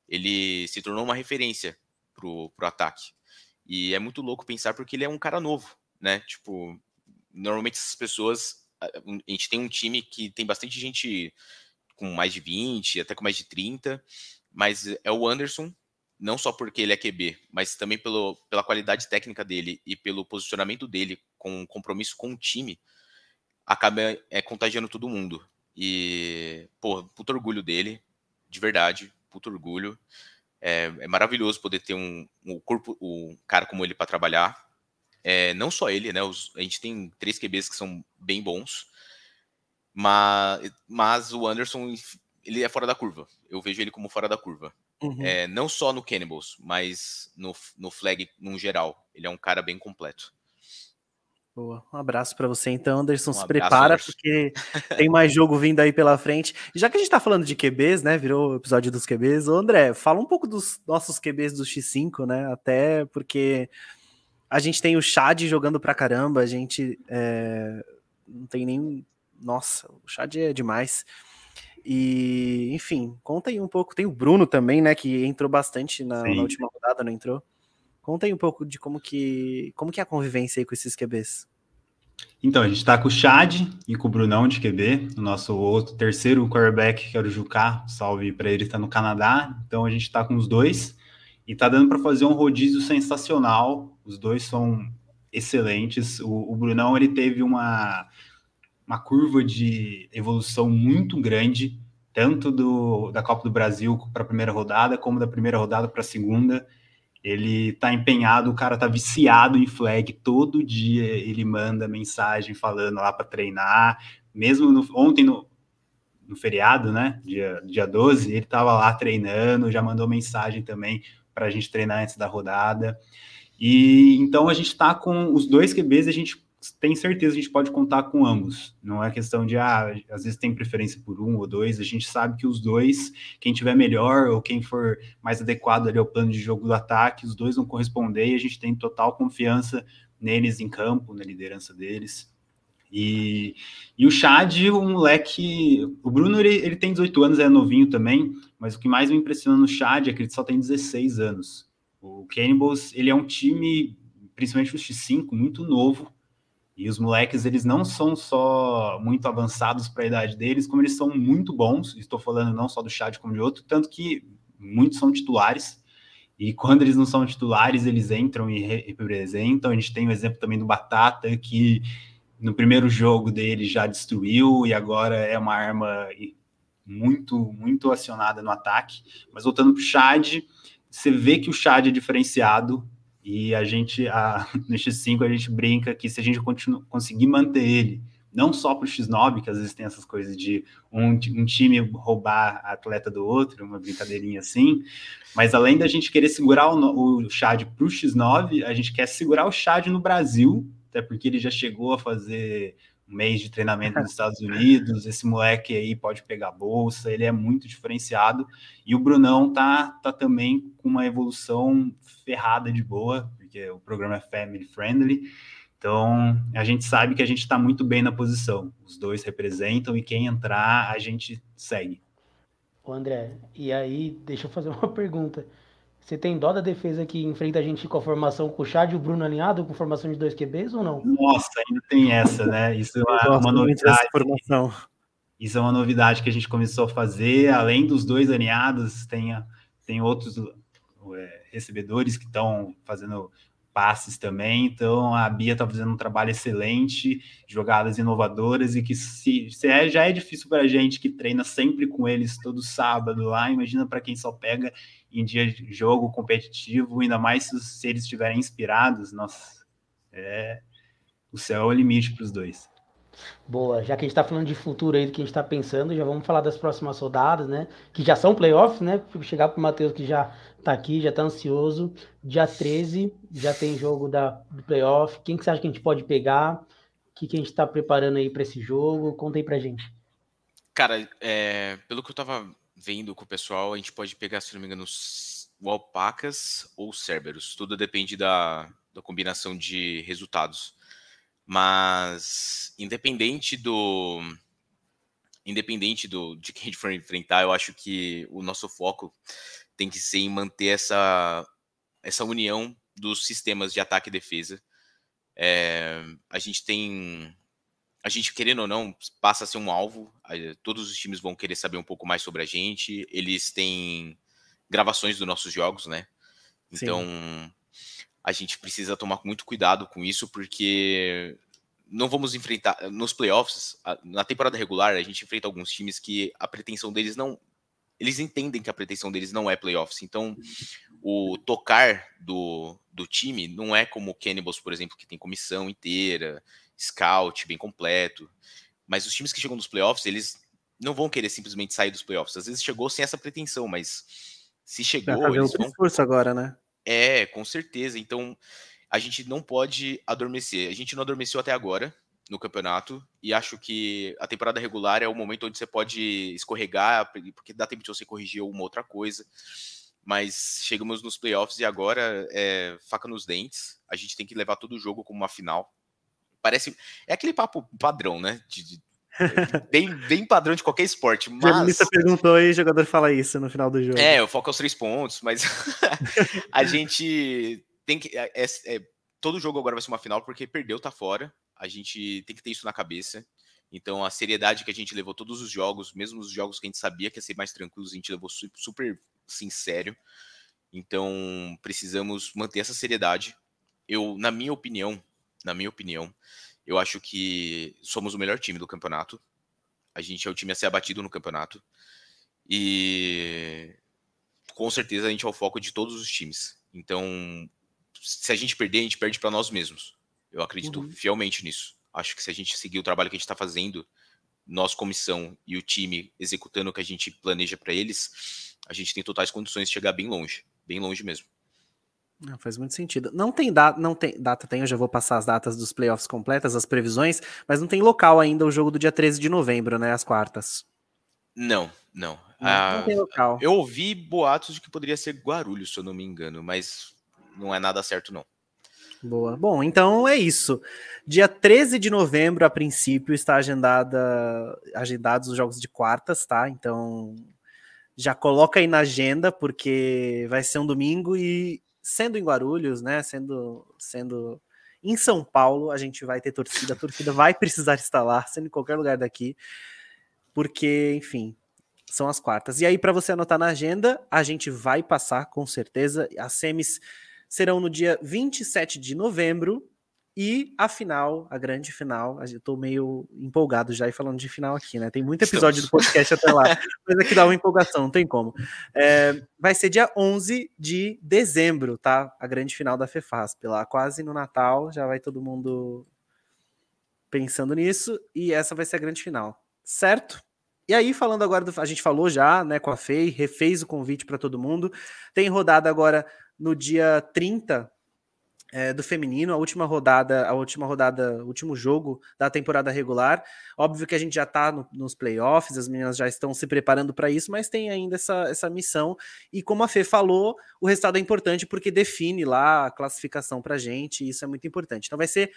Ele se tornou uma referência pro ataque, e é muito louco pensar porque ele é um cara novo, né? Tipo, normalmente essas pessoas, a gente tem um time que tem bastante gente com mais de 20, até com mais de 30, mas é o Anderson, não só porque ele é QB, mas também pela qualidade técnica dele e pelo posicionamento dele com compromisso com o time, acaba contagiando todo mundo. E, pô, puto orgulho dele, de verdade, puto orgulho. É maravilhoso poder ter um cara como ele para trabalhar. Não só ele, né? A gente tem 3 QBs que são bem bons, mas o Anderson, ele é fora da curva. Eu vejo ele como fora da curva. Uhum. Não só no Cannibals, mas no Flag no geral. Ele é um cara bem completo. Boa. Um abraço para você, então, Anderson. Se prepara, Anderson, porque tem mais jogo vindo aí pela frente. E já que a gente tá falando de QBs, né? Virou o episódio dos QBs. Ô, André, fala um pouco dos nossos QBs do X5, né? Até porque a gente tem o Chad jogando pra caramba, a gente não tem nem... Nossa, o Chad é demais. E, enfim, conta aí um pouco. Tem o Bruno também, né, que entrou bastante na última rodada, não entrou? Conta aí um pouco de como que é a convivência aí com esses QBs. Então, a gente tá com o Chad e com o Brunão de QB, o nosso outro terceiro quarterback, que era o Jucá, salve para ele, tá no Canadá. Então a gente tá com os dois e tá dando para fazer um rodízio sensacional. Os dois são excelentes. O Brunão, ele teve uma curva de evolução muito grande, tanto da Copa do Brasil para a primeira rodada, como da primeira rodada para a segunda. Ele tá empenhado, o cara tá viciado em flag, todo dia ele manda mensagem falando lá para treinar, mesmo ontem no feriado, né, dia 12, ele tava lá treinando, já mandou mensagem também para a gente treinar antes da rodada. E então a gente tá com os dois QBs, a gente tem certeza que a gente pode contar com ambos. Não é questão de, às vezes tem preferência por um ou dois. A gente sabe que os dois, quem tiver melhor ou quem for mais adequado ali ao plano de jogo do ataque, os dois vão corresponder e a gente tem total confiança neles em campo, na liderança deles. E o Chad, um moleque... O Bruno, ele tem 18 anos, é novinho também, mas o que mais me impressiona no Chad é que ele só tem 16 anos. O Cannibals, ele é um time, principalmente o X5, muito novo. E os moleques, eles não são só muito avançados para a idade deles, como eles são muito bons. Estou falando não só do Chad como de outro, tanto que muitos são titulares. e quando eles não são titulares, eles entram e representam. A gente tem o exemplo também do Batata, que no primeiro jogo dele já destruiu, e agora é uma arma muito, muito acionada no ataque. Mas voltando para o Chad, você vê que o Chad é diferenciado, e a gente, no X5, a gente brinca que se a gente conseguir manter ele, não só para o X9, que às vezes tem essas coisas de um time roubar a atleta do outro, uma brincadeirinha assim, mas além da gente querer segurar o Chad para o X9, a gente quer segurar o Chad no Brasil, até porque ele já chegou a fazer um mês de treinamento nos Estados Unidos, esse moleque aí pode pegar bolsa, ele é muito diferenciado, e o Brunão tá também com uma evolução ferrada de boa, porque o programa é family friendly, então a gente sabe que a gente está muito bem na posição, os dois representam, e quem entrar, a gente segue. Ô André, e aí, deixa eu fazer uma pergunta. Você tem dó da defesa que enfrenta a gente com a formação com o Chad e o Bruno alinhado, com formação de 2 QBs ou não? Nossa, ainda tem essa, né? Isso é uma novidade. Isso é uma novidade que a gente começou a fazer. Além dos dois alinhados, tem outros recebedores que estão fazendo passes também. Então, a Bia está fazendo um trabalho excelente, jogadas inovadoras, e que já é difícil para a gente que treina sempre com eles todo sábado lá. Imagina para quem só pega em dia de jogo competitivo, ainda mais se eles estiverem inspirados. Nossa, o céu é o limite para os dois. Boa, já que a gente está falando de futuro aí, do que a gente está pensando, já vamos falar das próximas rodadas, né? Que já são playoffs, né? Chegar para o Matheus, que já está aqui, já está ansioso. Dia 13 já tem jogo do playoff. Quem que você acha que a gente pode pegar? O que a gente está preparando aí para esse jogo? Conta aí pra gente. Cara, pelo que eu tava vendo com o pessoal, a gente pode pegar, se não me engano, o Alpacas ou o Cerberus. Tudo depende da combinação de resultados. Mas, independente de quem a gente for enfrentar, eu acho que o nosso foco tem que ser em manter essa união dos sistemas de ataque e defesa. A gente, querendo ou não, passa a ser um alvo. Todos os times vão querer saber um pouco mais sobre a gente. Eles têm gravações dos nossos jogos, né? Então, sim, a gente precisa tomar muito cuidado com isso, porque não vamos enfrentar nos playoffs. Na temporada regular, a gente enfrenta alguns times que a pretensão deles não... Eles entendem que a pretensão deles não é playoffs. Então, o tocar do time não é como o Cannibals, por exemplo, que tem comissão inteira, scout bem completo. Mas os times que chegam nos playoffs, eles não vão querer simplesmente sair dos playoffs. Às vezes chegou sem essa pretensão, mas se chegou... Vai fazer outro esforço agora, né? Com certeza. Então, a gente não pode adormecer. A gente não adormeceu até agora no campeonato, e acho que a temporada regular é o momento onde você pode escorregar, porque dá tempo de você corrigir uma outra coisa. Mas chegamos nos playoffs e agora é faca nos dentes. A gente tem que levar todo o jogo como uma final. É aquele papo padrão, né? Bem padrão de qualquer esporte. Mas... jornalista perguntou e o jogador fala isso no final do jogo. O foco é os 3 pontos, mas a gente tem que... todo jogo agora vai ser uma final, porque perdeu, tá fora. A gente tem que ter isso na cabeça. Então, a seriedade que a gente levou todos os jogos, mesmo os jogos que a gente sabia que ia ser mais tranquilos, a gente levou super sincero. Então, precisamos manter essa seriedade. Na minha opinião, eu acho que somos o melhor time do campeonato. A gente é o time a ser abatido no campeonato. E com certeza a gente é o foco de todos os times. Então, se a gente perder, a gente perde para nós mesmos. Eu acredito fielmente nisso. Acho que se a gente seguir o trabalho que a gente está fazendo, nós, comissão, e o time executando o que a gente planeja para eles, a gente tem totais condições de chegar bem longe mesmo. Não, faz muito sentido. Não tem data, eu já vou passar as datas dos playoffs completas, as previsões, mas não tem local ainda o jogo do dia 13 de novembro, né, as quartas. Não. Não tem local. Eu ouvi boatos de que poderia ser Guarulhos, se eu não me engano, mas não é nada certo, não. Boa. Bom, então é isso. Dia 13 de novembro, a princípio, está agendados os jogos de quartas, tá? Então, já coloca aí na agenda, porque vai ser um domingo e sendo em Guarulhos, né? Sendo em São Paulo, a gente vai ter torcida. A torcida vai precisar estar lá, sendo em qualquer lugar daqui, porque, enfim, São as quartas. E aí, para você anotar na agenda, a gente vai passar, com certeza. As semis serão no dia 27 de novembro. E a final, a grande final, eu tô meio empolgado já e falando de final aqui, né? Tem muito episódio do podcast até lá, mas aqui dá uma empolgação, não tem como. Vai ser dia 11 de dezembro, tá? A grande final da FEFASP, lá quase no Natal, já vai todo mundo pensando nisso, e essa vai ser a grande final, certo? E aí, falando agora, a gente falou já, né, com a FEI, refez o convite para todo mundo, tem rodada agora no dia 30, do feminino, a última rodada, o último jogo da temporada regular. Óbvio que a gente já tá nos playoffs, as meninas já estão se preparando para isso, mas tem ainda essa missão. E como a Fê falou, o resultado é importante porque define lá a classificação pra gente, e isso é muito importante. Então vai ser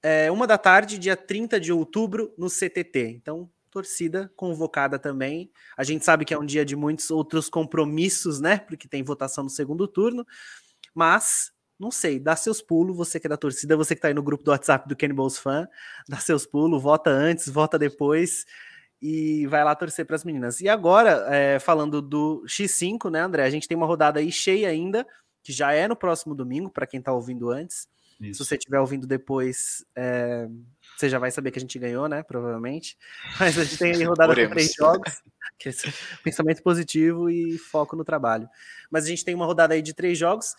13h, dia 30 de outubro, no CTT. Então, torcida convocada também. A gente sabe que é um dia de muitos outros compromissos, né? Porque tem votação no segundo turno, mas não sei, dá seus pulos, você que é da torcida, você que tá aí no grupo do WhatsApp do Cannibals Fan, dá seus pulos, vota antes, vota depois e vai lá torcer para as meninas. E agora, falando do X5, né, André, a gente tem uma rodada aí cheia ainda, que já é no próximo domingo, para quem tá ouvindo antes. Isso. Se você estiver ouvindo depois, você já vai saber que a gente ganhou, né, provavelmente. Mas a gente tem aí rodada com 3 jogos, que é pensamento positivo e foco no trabalho. Mas a gente tem uma rodada aí de 3 jogos.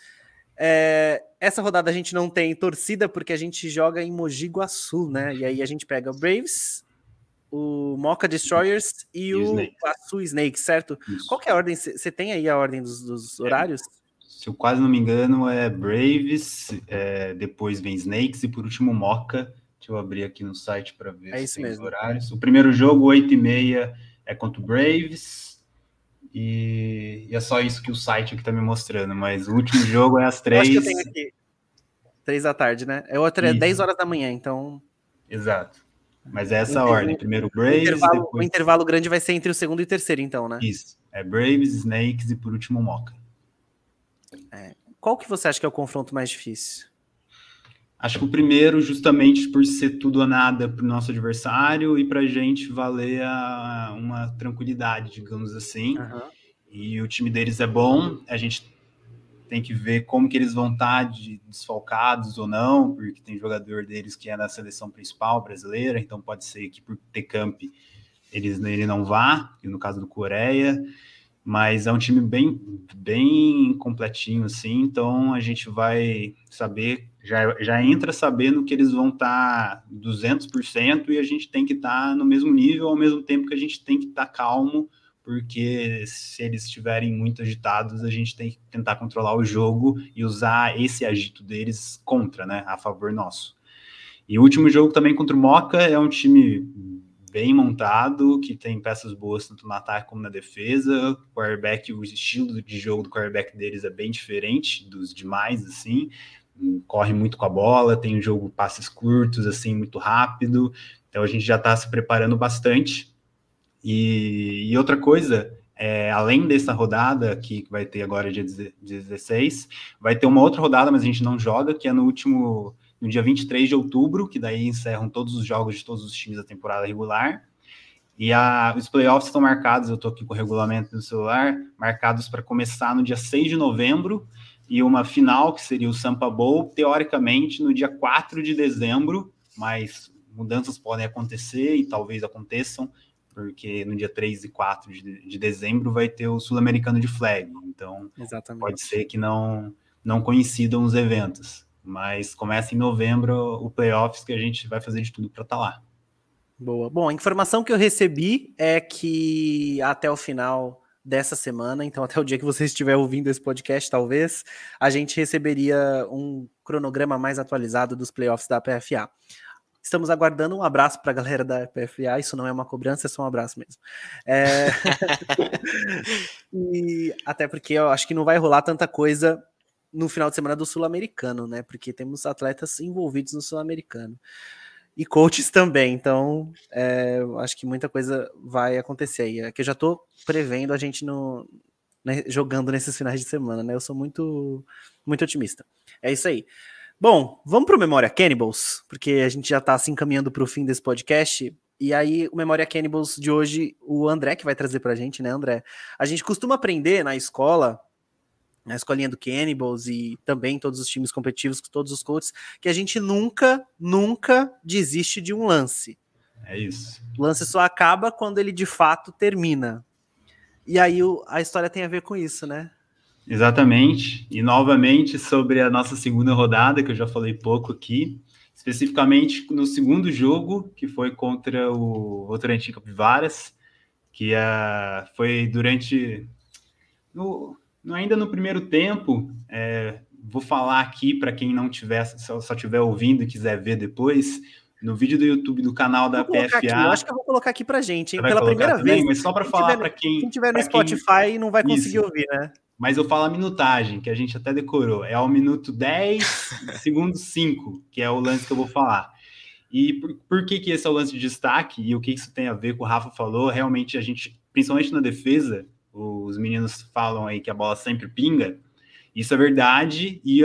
Essa rodada a gente não tem torcida porque a gente joga em Mogi Guaçu, né? E aí a gente pega o Braves, o Mocha Destroyers e o Guaçu Snakes, certo? Isso. Qual que é a ordem? Você tem aí a ordem dos horários? Se eu quase não me engano, é Braves, depois vem Snakes e por último Mocha. Deixa eu abrir aqui no site para ver se tem mesmo. Os horários. O primeiro jogo, 8h30, é contra o Braves. E é só isso que o site aqui tá me mostrando, mas o último jogo é às 3. Acho que eu tenho aqui 3 da tarde, né? É outra, é 10 horas da manhã, então. Exato. Mas é essa ordem. Primeiro Braves. O intervalo grande vai ser entre o segundo e o terceiro, então, né? Isso. É Braves, Snakes e por último Mocha. Qual que você acha que é o confronto mais difícil? Acho que o primeiro, justamente por ser tudo ou nada para o nosso adversário e para a gente valer uma tranquilidade, digamos assim. Uhum. E o time deles é bom, a gente tem que ver como que eles vão estar desfalcados ou não, porque tem jogador deles que é da seleção principal brasileira, então pode ser que por ter camp ele não vá, no caso do Coreia. Mas é um time bem completinho, assim, então a gente vai saber, já entra sabendo que eles vão estar 200% e a gente tem que estar no mesmo nível, ao mesmo tempo que a gente tem que estar calmo, porque se eles estiverem muito agitados, a gente tem que tentar controlar o jogo e usar esse agito deles contra, né, a favor nosso. E o último jogo também contra o Mocha é um time bem montado, que tem peças boas tanto no ataque como na defesa. O quarterback, o estilo de jogo do quarterback deles é bem diferente dos demais, assim, corre muito com a bola, tem um jogo passes curtos, assim, muito rápido, então a gente já está se preparando bastante. E outra coisa, além dessa rodada que vai ter agora dia 16, vai ter uma outra rodada, mas a gente não joga, que é no dia 23 de outubro, que daí encerram todos os jogos de todos os times da temporada regular. E os playoffs estão marcados, eu estou aqui com o regulamento no celular, marcados para começar no dia 6 de novembro, e uma final, que seria o Sampa Bowl, teoricamente no dia 4 de dezembro, mas mudanças podem acontecer e talvez aconteçam, porque no dia 3 e 4 de dezembro vai ter o Sul-Americano de Flag, então exatamente, pode ser que não coincidam os eventos. Mas começa em novembro o playoffs, que a gente vai fazer de tudo para estar lá. Boa. Bom, a informação que eu recebi é que até o final dessa semana, então até o dia que você estiver ouvindo esse podcast, talvez, a gente receberia um cronograma mais atualizado dos playoffs da PFA. Estamos aguardando. Um abraço para a galera da PFA, isso não é uma cobrança, é só um abraço mesmo. E até porque eu acho que não vai rolar tanta coisa no final de semana do Sul-Americano, né? Porque temos atletas envolvidos no Sul-Americano. E coaches também, então acho que muita coisa vai acontecer aí. É que eu já tô prevendo a gente jogando nesses finais de semana, né? Eu sou muito, muito otimista. É isso aí. Bom, vamos pro Memória Cannibals, porque a gente já tá se encaminhando pro fim desse podcast. E aí, o Memória Cannibals de hoje, o André que vai trazer pra gente, né, André? A gente costuma aprender na escola, na escolinha do Cannibals e também todos os times competitivos, com todos os coaches, que a gente nunca desiste de um lance. É isso. O lance só acaba quando ele de fato termina. E aí a história tem a ver com isso, né? Exatamente. E novamente sobre a nossa segunda rodada, que eu já falei pouco aqui, especificamente no segundo jogo, que foi contra o Votorantim Capivaras, que foi durante... ainda no primeiro tempo, vou falar aqui para quem não tiver, só estiver ouvindo e quiser ver depois, no vídeo do YouTube do canal da PFA. Aqui, eu acho que eu vou colocar aqui pra gente, hein? Pela primeira vez. Mas só para falar para quem tiver no Spotify não vai conseguir ouvir, né? Mas eu falo a minutagem, que a gente até decorou. É ao minuto 10, segundo 5, que é o lance que eu vou falar. E por que esse é o lance de destaque? E o que isso tem a ver com o Rafa falou? Realmente a gente, principalmente na defesa, os meninos falam aí que a bola sempre pinga. Isso é verdade, e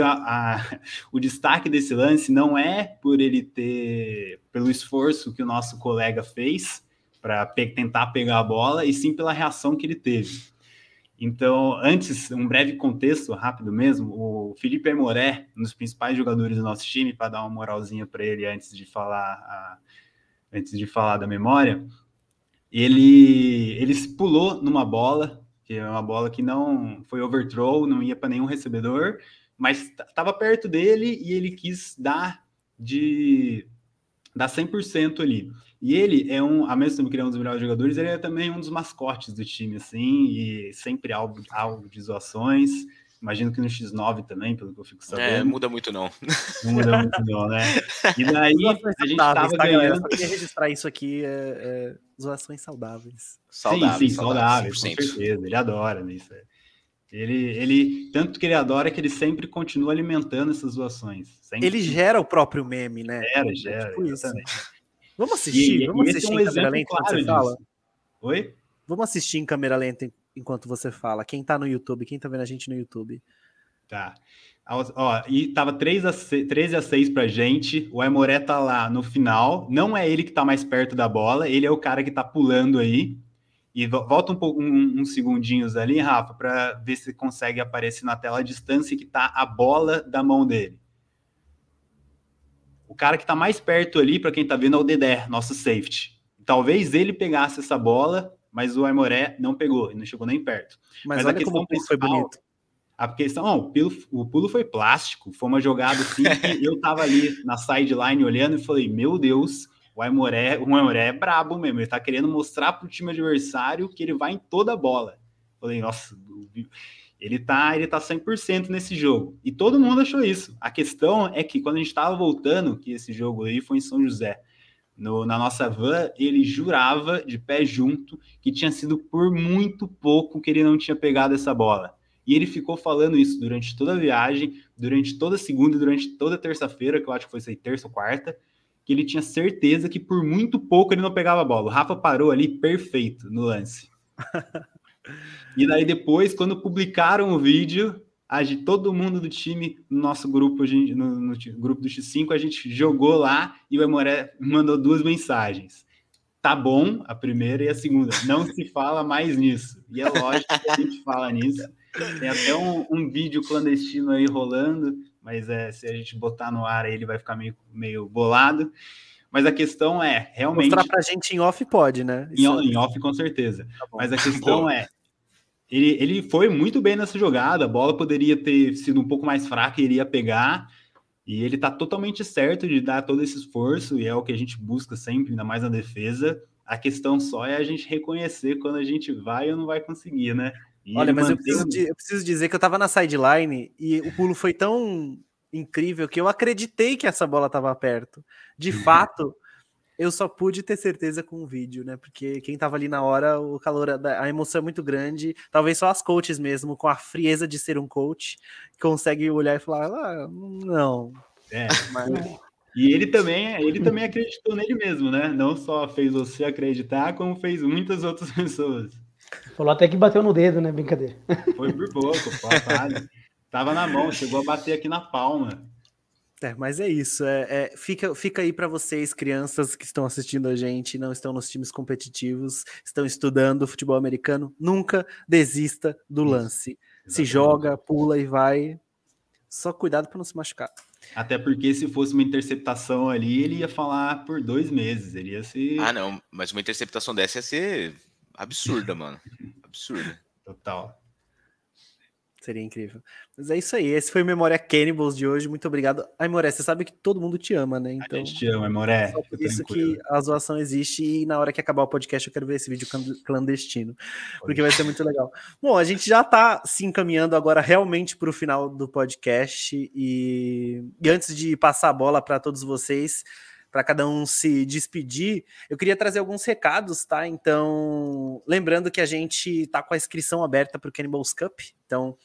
o destaque desse lance não é pelo esforço que o nosso colega fez para tentar pegar a bola, e sim pela reação que ele teve. Então, antes, um breve contexto rápido mesmo, o Felipe Aimoré, um dos principais jogadores do nosso time, para dar uma moralzinha para ele antes de falar da memória, ele se pulou numa bola, que é uma bola que não foi overthrow, não ia para nenhum recebedor, mas estava perto dele e ele quis dar 100% ali. E ele é ao mesmo tempo que ele é um dos melhores jogadores, ele é também um dos mascotes do time, assim, e sempre alvo de zoações. Imagino que no X9 também, pelo que eu fico sabendo. Muda muito não. Não muda muito não, né? E daí a gente tava ganhando... Só queria registrar isso aqui, zoações saudáveis. Sim, saudáveis, com certeza. Ele adora isso. Ele, tanto que ele adora que ele sempre continua alimentando essas zoações. Sempre. Ele gera o próprio meme, né? Gera, tipo exatamente. Isso. Vamos assistir? Vamos assistir em câmera lenta enquanto você fala? Oi? Vamos assistir em câmera lenta enquanto você fala. Quem tá no YouTube, quem tá vendo a gente no YouTube. Tá. Ó, e tava 13-6 pra gente. O Aimoré tá lá no final. Não é ele que tá mais perto da bola. Ele é o cara que tá pulando aí. E volta um pouco, uns segundinhos ali, Rafa, para ver se consegue aparecer na tela a distância que tá a bola da mão dele. O cara que tá mais perto ali, para quem tá vendo, é o Dedé, nosso safety. Talvez ele pegasse essa bola, mas o Aimoré não pegou, ele não chegou nem perto. Mas olha como o pulo foi bonito. A questão, o pulo foi plástico, foi uma jogada assim que eu tava ali na sideline olhando e falei, meu Deus, o Aimoré é brabo mesmo, ele tá querendo mostrar pro time adversário que ele vai em toda a bola. Falei, nossa, ele tá 100% nesse jogo. E todo mundo achou isso. A questão é que quando a gente tava voltando, que esse jogo aí foi em São José, na nossa van, ele jurava de pé junto que tinha sido por muito pouco que ele não tinha pegado essa bola. E ele ficou falando isso durante toda a viagem, durante toda a segunda e durante toda a terça-feira, que eu acho que foi terça ou quarta, que ele tinha certeza que por muito pouco ele não pegava a bola. O Rafa parou ali perfeito no lance. E daí depois, quando publicaram o vídeo, todo mundo do time, no nosso grupo, no grupo do X5, a gente jogou lá e o Aimoré mandou 2 mensagens. Tá bom, a primeira e a segunda. Não se fala mais nisso. E é lógico que a gente fala nisso. Tem até um vídeo clandestino aí rolando, mas se a gente botar no ar aí, ele vai ficar meio bolado. Mas a questão é, realmente... Mostrar pra gente em off pode, né? Em off, com certeza. Tá, mas a questão é, ele foi muito bem nessa jogada, a bola poderia ter sido um pouco mais fraca e iria pegar, e ele tá totalmente certo de dar todo esse esforço, e é o que a gente busca sempre, ainda mais na defesa. A questão só é a gente reconhecer quando a gente vai ou não vai conseguir, né? E olha, mas eu preciso dizer que eu tava na sideline e o pulo foi tão incrível que eu acreditei que essa bola tava perto. De fato, eu só pude ter certeza com o vídeo, né? Porque quem tava ali na hora, o calor, a emoção é muito grande. Talvez só as coaches mesmo, com a frieza de ser um coach, consegue olhar e falar, não. Mas... E ele também acreditou nele mesmo, né? Não só fez você acreditar, como fez muitas outras pessoas. Falou até que bateu no dedo, né? Brincadeira. Foi por pouco, papai. Tava na mão, chegou a bater aqui na palma. Mas é isso. Fica aí para vocês, crianças que estão assistindo a gente, não estão nos times competitivos, estão estudando futebol americano, nunca desista do lance. Se joga, pula e vai. Só cuidado para não se machucar. Até porque se fosse uma interceptação ali, ele ia falar por 2 meses. Ele ia ser... Ah, não. Mas uma interceptação dessa ia ser absurda, mano. Absurda. Total. Seria incrível. Mas é isso aí. Esse foi o Memória Cannibals de hoje. Muito obrigado. Aimoré, você sabe que todo mundo te ama, né? Então, a gente te ama, Aimoré. Só por isso que a zoação existe e na hora que acabar o podcast eu quero ver esse vídeo clandestino. Porque vai ser muito legal. Bom, a gente já tá se encaminhando agora realmente para o final do podcast. E antes de passar a bola para todos vocês, para cada um se despedir, eu queria trazer alguns recados, tá? Então, lembrando que a gente tá com a inscrição aberta para o Cannibals Cup. Então,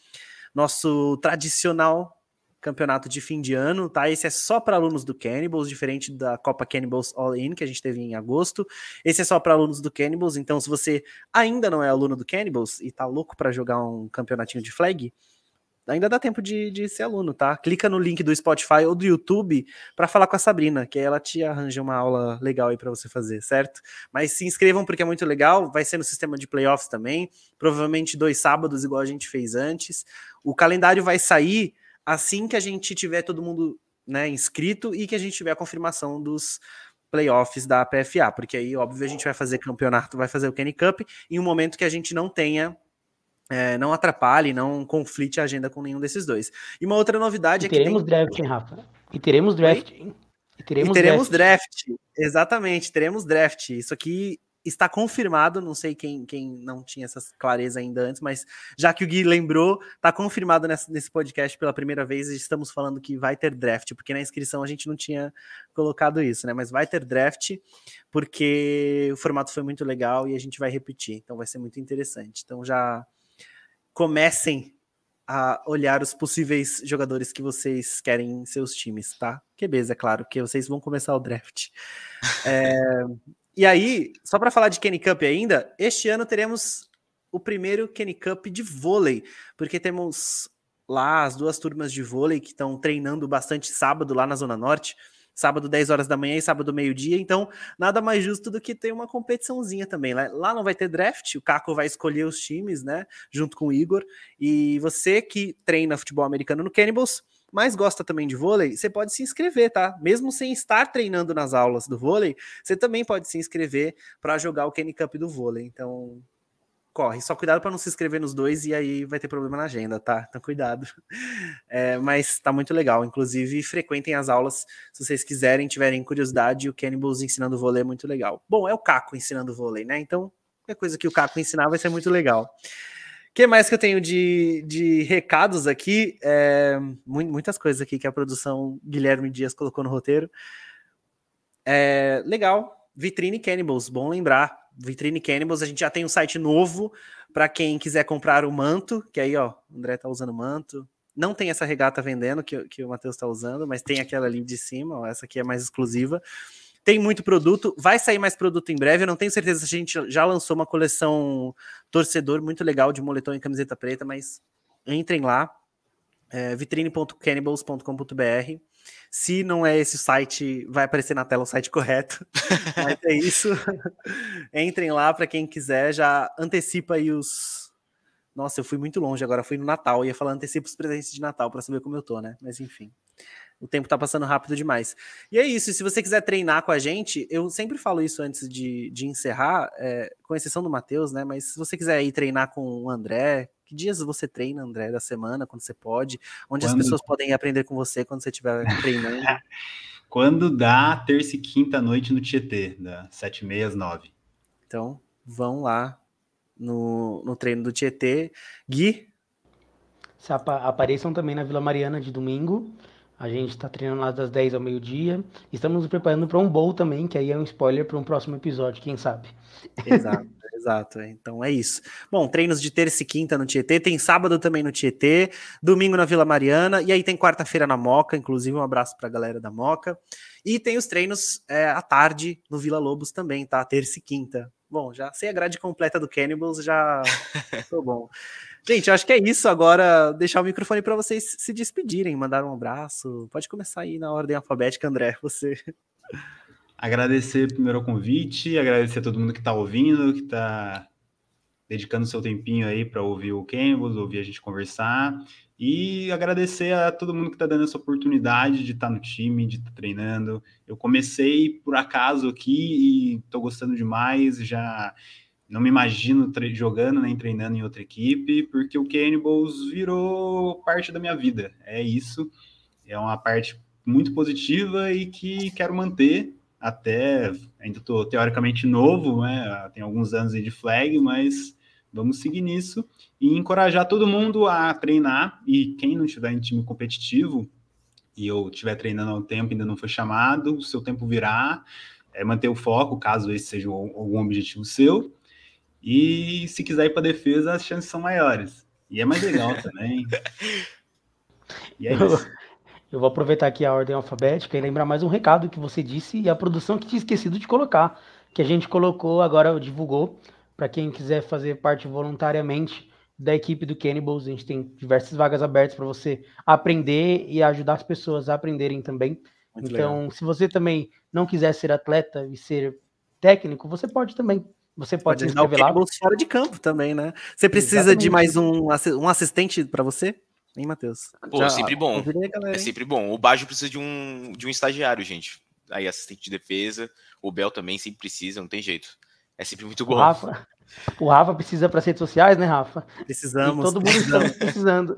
nosso tradicional campeonato de fim de ano, tá? Esse é só para alunos do Cannibals, diferente da Copa Cannibals All-In, que a gente teve em agosto. Esse é só para alunos do Cannibals, então se você ainda não é aluno do Cannibals e tá louco para jogar um campeonatinho de flag, ainda dá tempo de ser aluno, tá? Clica no link do Spotify ou do YouTube para falar com a Sabrina, que aí ela te arranja uma aula legal aí para você fazer, certo? Mas se inscrevam porque é muito legal, vai ser no sistema de playoffs também, provavelmente 2 sábados, igual a gente fez antes. O calendário vai sair assim que a gente tiver todo mundo, né, inscrito e que a gente tiver a confirmação dos playoffs da PFA, porque aí, óbvio, a gente vai fazer campeonato, vai fazer o Kenny Cup em um momento que a gente não tenha não atrapalhe, não conflite a agenda com nenhum desses dois. E uma outra novidade é que teremos draft, hein, Rafa? E teremos draft, hein? E teremos draft. Exatamente, teremos draft. Isso aqui está confirmado, não sei quem não tinha essa clareza ainda antes, mas já que o Gui lembrou, está confirmado nesse podcast pela primeira vez, e estamos falando que vai ter draft, porque na inscrição a gente não tinha colocado isso, né? Mas vai ter draft, porque o formato foi muito legal e a gente vai repetir, então vai ser muito interessante. Então já comecem a olhar os possíveis jogadores que vocês querem em seus times, tá? QBs, é claro, porque vocês vão começar o draft. E aí, só para falar de Kenny Cup ainda, este ano teremos o primeiro Kenny Cup de vôlei, porque temos lá as 2 turmas de vôlei que estão treinando bastante sábado lá na Zona Norte, sábado 10 horas da manhã e sábado meio-dia, então nada mais justo do que ter uma competiçãozinha também. Lá não vai ter draft, o Caco vai escolher os times, né, junto com o Igor, e você que treina futebol americano no Cannibals, mas gosta também de vôlei, você pode se inscrever, tá? Mesmo sem estar treinando nas aulas do vôlei, você também pode se inscrever para jogar o Kenny Cup do vôlei, então corre, só cuidado para não se inscrever nos 2 e aí vai ter problema na agenda, tá? Então cuidado. Mas tá muito legal, inclusive frequentem as aulas se vocês quiserem, tiverem curiosidade, o Cannibals ensinando vôlei é muito legal. Bom, é o Caco ensinando vôlei, né? Então qualquer coisa que o Caco ensinar vai ser muito legal. O que mais que eu tenho de recados aqui? Muitas coisas aqui que a produção Guilherme Dias colocou no roteiro. Legal, Vitrine Cannibals, bom lembrar. Vitrine Cannibals, a gente já tem um site novo para quem quiser comprar o manto, que aí, ó, o André tá usando manto. Não tem essa regata vendendo que o Matheus tá usando, mas tem aquela ali de cima, ó, essa aqui é mais exclusiva. Tem muito produto, vai sair mais produto em breve, eu não tenho certeza se a gente já lançou uma coleção torcedor muito legal de moletom e camiseta preta, mas entrem lá, vitrine.cannibals.com.br. Se não é esse site, vai aparecer na tela o site correto. Mas é isso. Entrem lá para quem quiser, já antecipa aí os... Nossa, eu fui muito longe agora, fui no Natal, ia falar antecipa os presentes de Natal para saber como eu tô, né? Mas enfim. O tempo tá passando rápido demais. E é isso, se você quiser treinar com a gente, eu sempre falo isso antes de encerrar, com exceção do Matheus, né? Mas se você quiser ir treinar com o André, que dias você treina, André, da semana, quando você pode? Onde as pessoas podem aprender com você quando você estiver treinando? Quando dá, terça e quinta noite no Tietê, das 7h30 às 9h. Então, vão lá no treino do Tietê. Gui? Apareçam também na Vila Mariana de domingo. A gente está treinando lá das 10 ao meio-dia. Estamos nos preparando para um bowl também, que aí é um spoiler para um próximo episódio, quem sabe. Exato. Então é isso. Bom, treinos de terça e quinta no Tietê, tem sábado também no Tietê, domingo na Vila Mariana, e aí tem quarta-feira na Moca, inclusive um abraço para a galera da Moca. E tem os treinos à tarde no Vila Lobos também, tá? Terça e quinta. Bom, já sei a grade completa do Cannibals, já tô bom. Gente, eu acho que é isso. Agora, deixar o microfone para vocês se despedirem, mandar um abraço. Pode começar aí na ordem alfabética, André, você. Agradecer primeiro o convite, agradecer a todo mundo que está ouvindo, que está dedicando seu tempinho aí para ouvir o Cannibals, ouvir a gente conversar, e agradecer a todo mundo que está dando essa oportunidade de estar no time, de estar treinando. Eu comecei por acaso aqui e estou gostando demais, já não me imagino jogando nem treinando em outra equipe, porque o Cannibals virou parte da minha vida. É isso, é uma parte muito positiva e que quero manter. Até, ainda estou teoricamente novo, né? Tem alguns anos aí de flag, mas vamos seguir nisso e encorajar todo mundo a treinar. E quem não estiver em time competitivo e eu estiver treinando há um tempo e ainda não foi chamado, o seu tempo virá, manter o foco, caso esse seja algum objetivo seu. E se quiser ir para defesa, as chances são maiores. E é mais legal também. E é isso. Eu vou aproveitar aqui a ordem alfabética e lembrar mais um recado que você disse e a produção que tinha esquecido de colocar, que a gente colocou, agora divulgou, para quem quiser fazer parte voluntariamente da equipe do Cannibals. A gente tem diversas vagas abertas para você aprender e ajudar as pessoas a aprenderem também. Muito então, legal. Se você também não quiser ser atleta e ser técnico, você pode também. Você pode se inscrever lá. Fora de campo também, né? Você precisa Exatamente. De mais um assistente para você? Hein, Matheus? Pô, sempre bom. Galera, é sempre bom. O Baggio precisa de um estagiário, gente. Aí, assistente de defesa. O Bel também sempre precisa, não tem jeito. É sempre muito bom. O Rafa precisa para as redes sociais, né, Rafa? Precisamos. E todo mundo está precisando.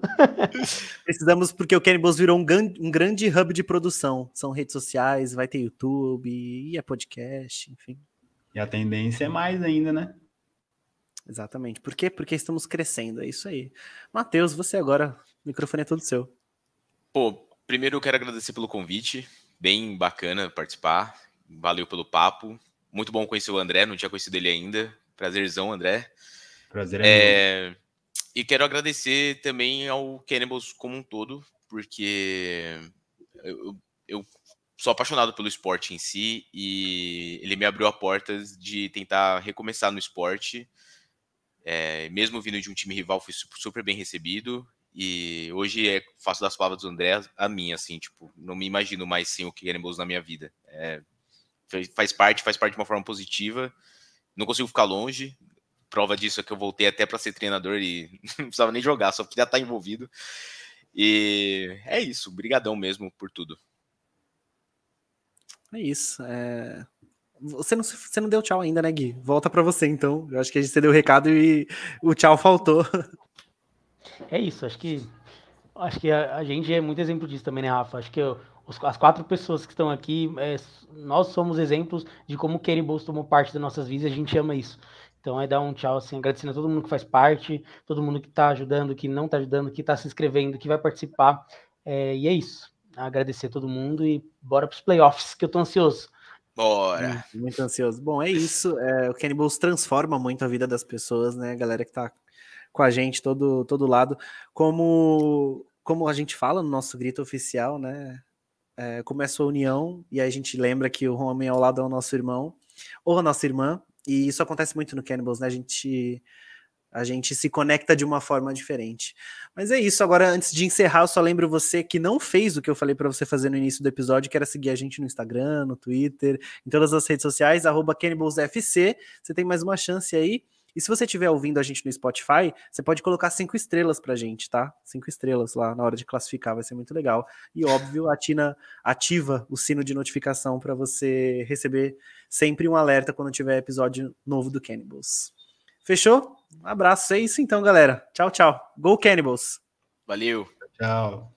Precisamos porque o Cannibals virou um grande hub de produção. São redes sociais, vai ter YouTube, e é podcast, enfim. E a tendência é mais ainda, né? Exatamente. Por quê? Porque estamos crescendo, é isso aí. Matheus, você agora, o microfone é todo seu. Pô, primeiro eu quero agradecer pelo convite, bem bacana participar, valeu pelo papo, muito bom conhecer o André, não tinha conhecido ele ainda, prazerzão, André. Prazer é meu. E quero agradecer também ao Cannibals como um todo, porque eu sou apaixonado pelo esporte em si e ele me abriu a porta de tentar recomeçar no esporte. Mesmo vindo de um time rival, fui super bem recebido e hoje faço das palavras do André a minha, assim, tipo, não me imagino mais sem o Cannibals na minha vida. Faz parte de uma forma positiva, não consigo ficar longe, prova disso é que eu voltei até para ser treinador e não precisava nem jogar, só queria estar envolvido. E é isso, brigadão mesmo por tudo. É isso, Você não deu tchau ainda, né, Gui? Volta pra você, então. Eu acho que você deu o recado e o tchau faltou. É isso, acho que a gente é muito exemplo disso também, né, Rafa? Acho que as 4 pessoas que estão aqui, nós somos exemplos de como o Cannibals tomou parte das nossas vidas e a gente ama isso. Então é dar um tchau, assim, agradecendo a todo mundo que faz parte, todo mundo que tá ajudando, que não tá ajudando, que tá se inscrevendo, que vai participar. E é isso. Agradecer a todo mundo e bora pros playoffs, que eu tô ansioso. Bora! Muito ansioso. Bom, é isso. O Cannibals transforma muito a vida das pessoas, né? A galera que tá com a gente todo lado. Como a gente fala no nosso grito oficial, né? Como é sua união, e aí a gente lembra que o homem ao lado é o nosso irmão, ou a nossa irmã, e isso acontece muito no Cannibals, né? A gente se conecta de uma forma diferente. Mas é isso. Agora, antes de encerrar, eu só lembro você que não fez o que eu falei para você fazer no início do episódio, que era seguir a gente no Instagram, no Twitter, em todas as redes sociais, @CannibalsFC. Você tem mais uma chance aí. E se você estiver ouvindo a gente no Spotify, você pode colocar 5 estrelas pra gente, tá? 5 estrelas lá na hora de classificar, vai ser muito legal. E óbvio, ativa o sino de notificação para você receber sempre um alerta quando tiver episódio novo do Cannibals. Fechou? Um abraço, é isso então, galera. Tchau, tchau. Go Cannibals! Valeu! Tchau!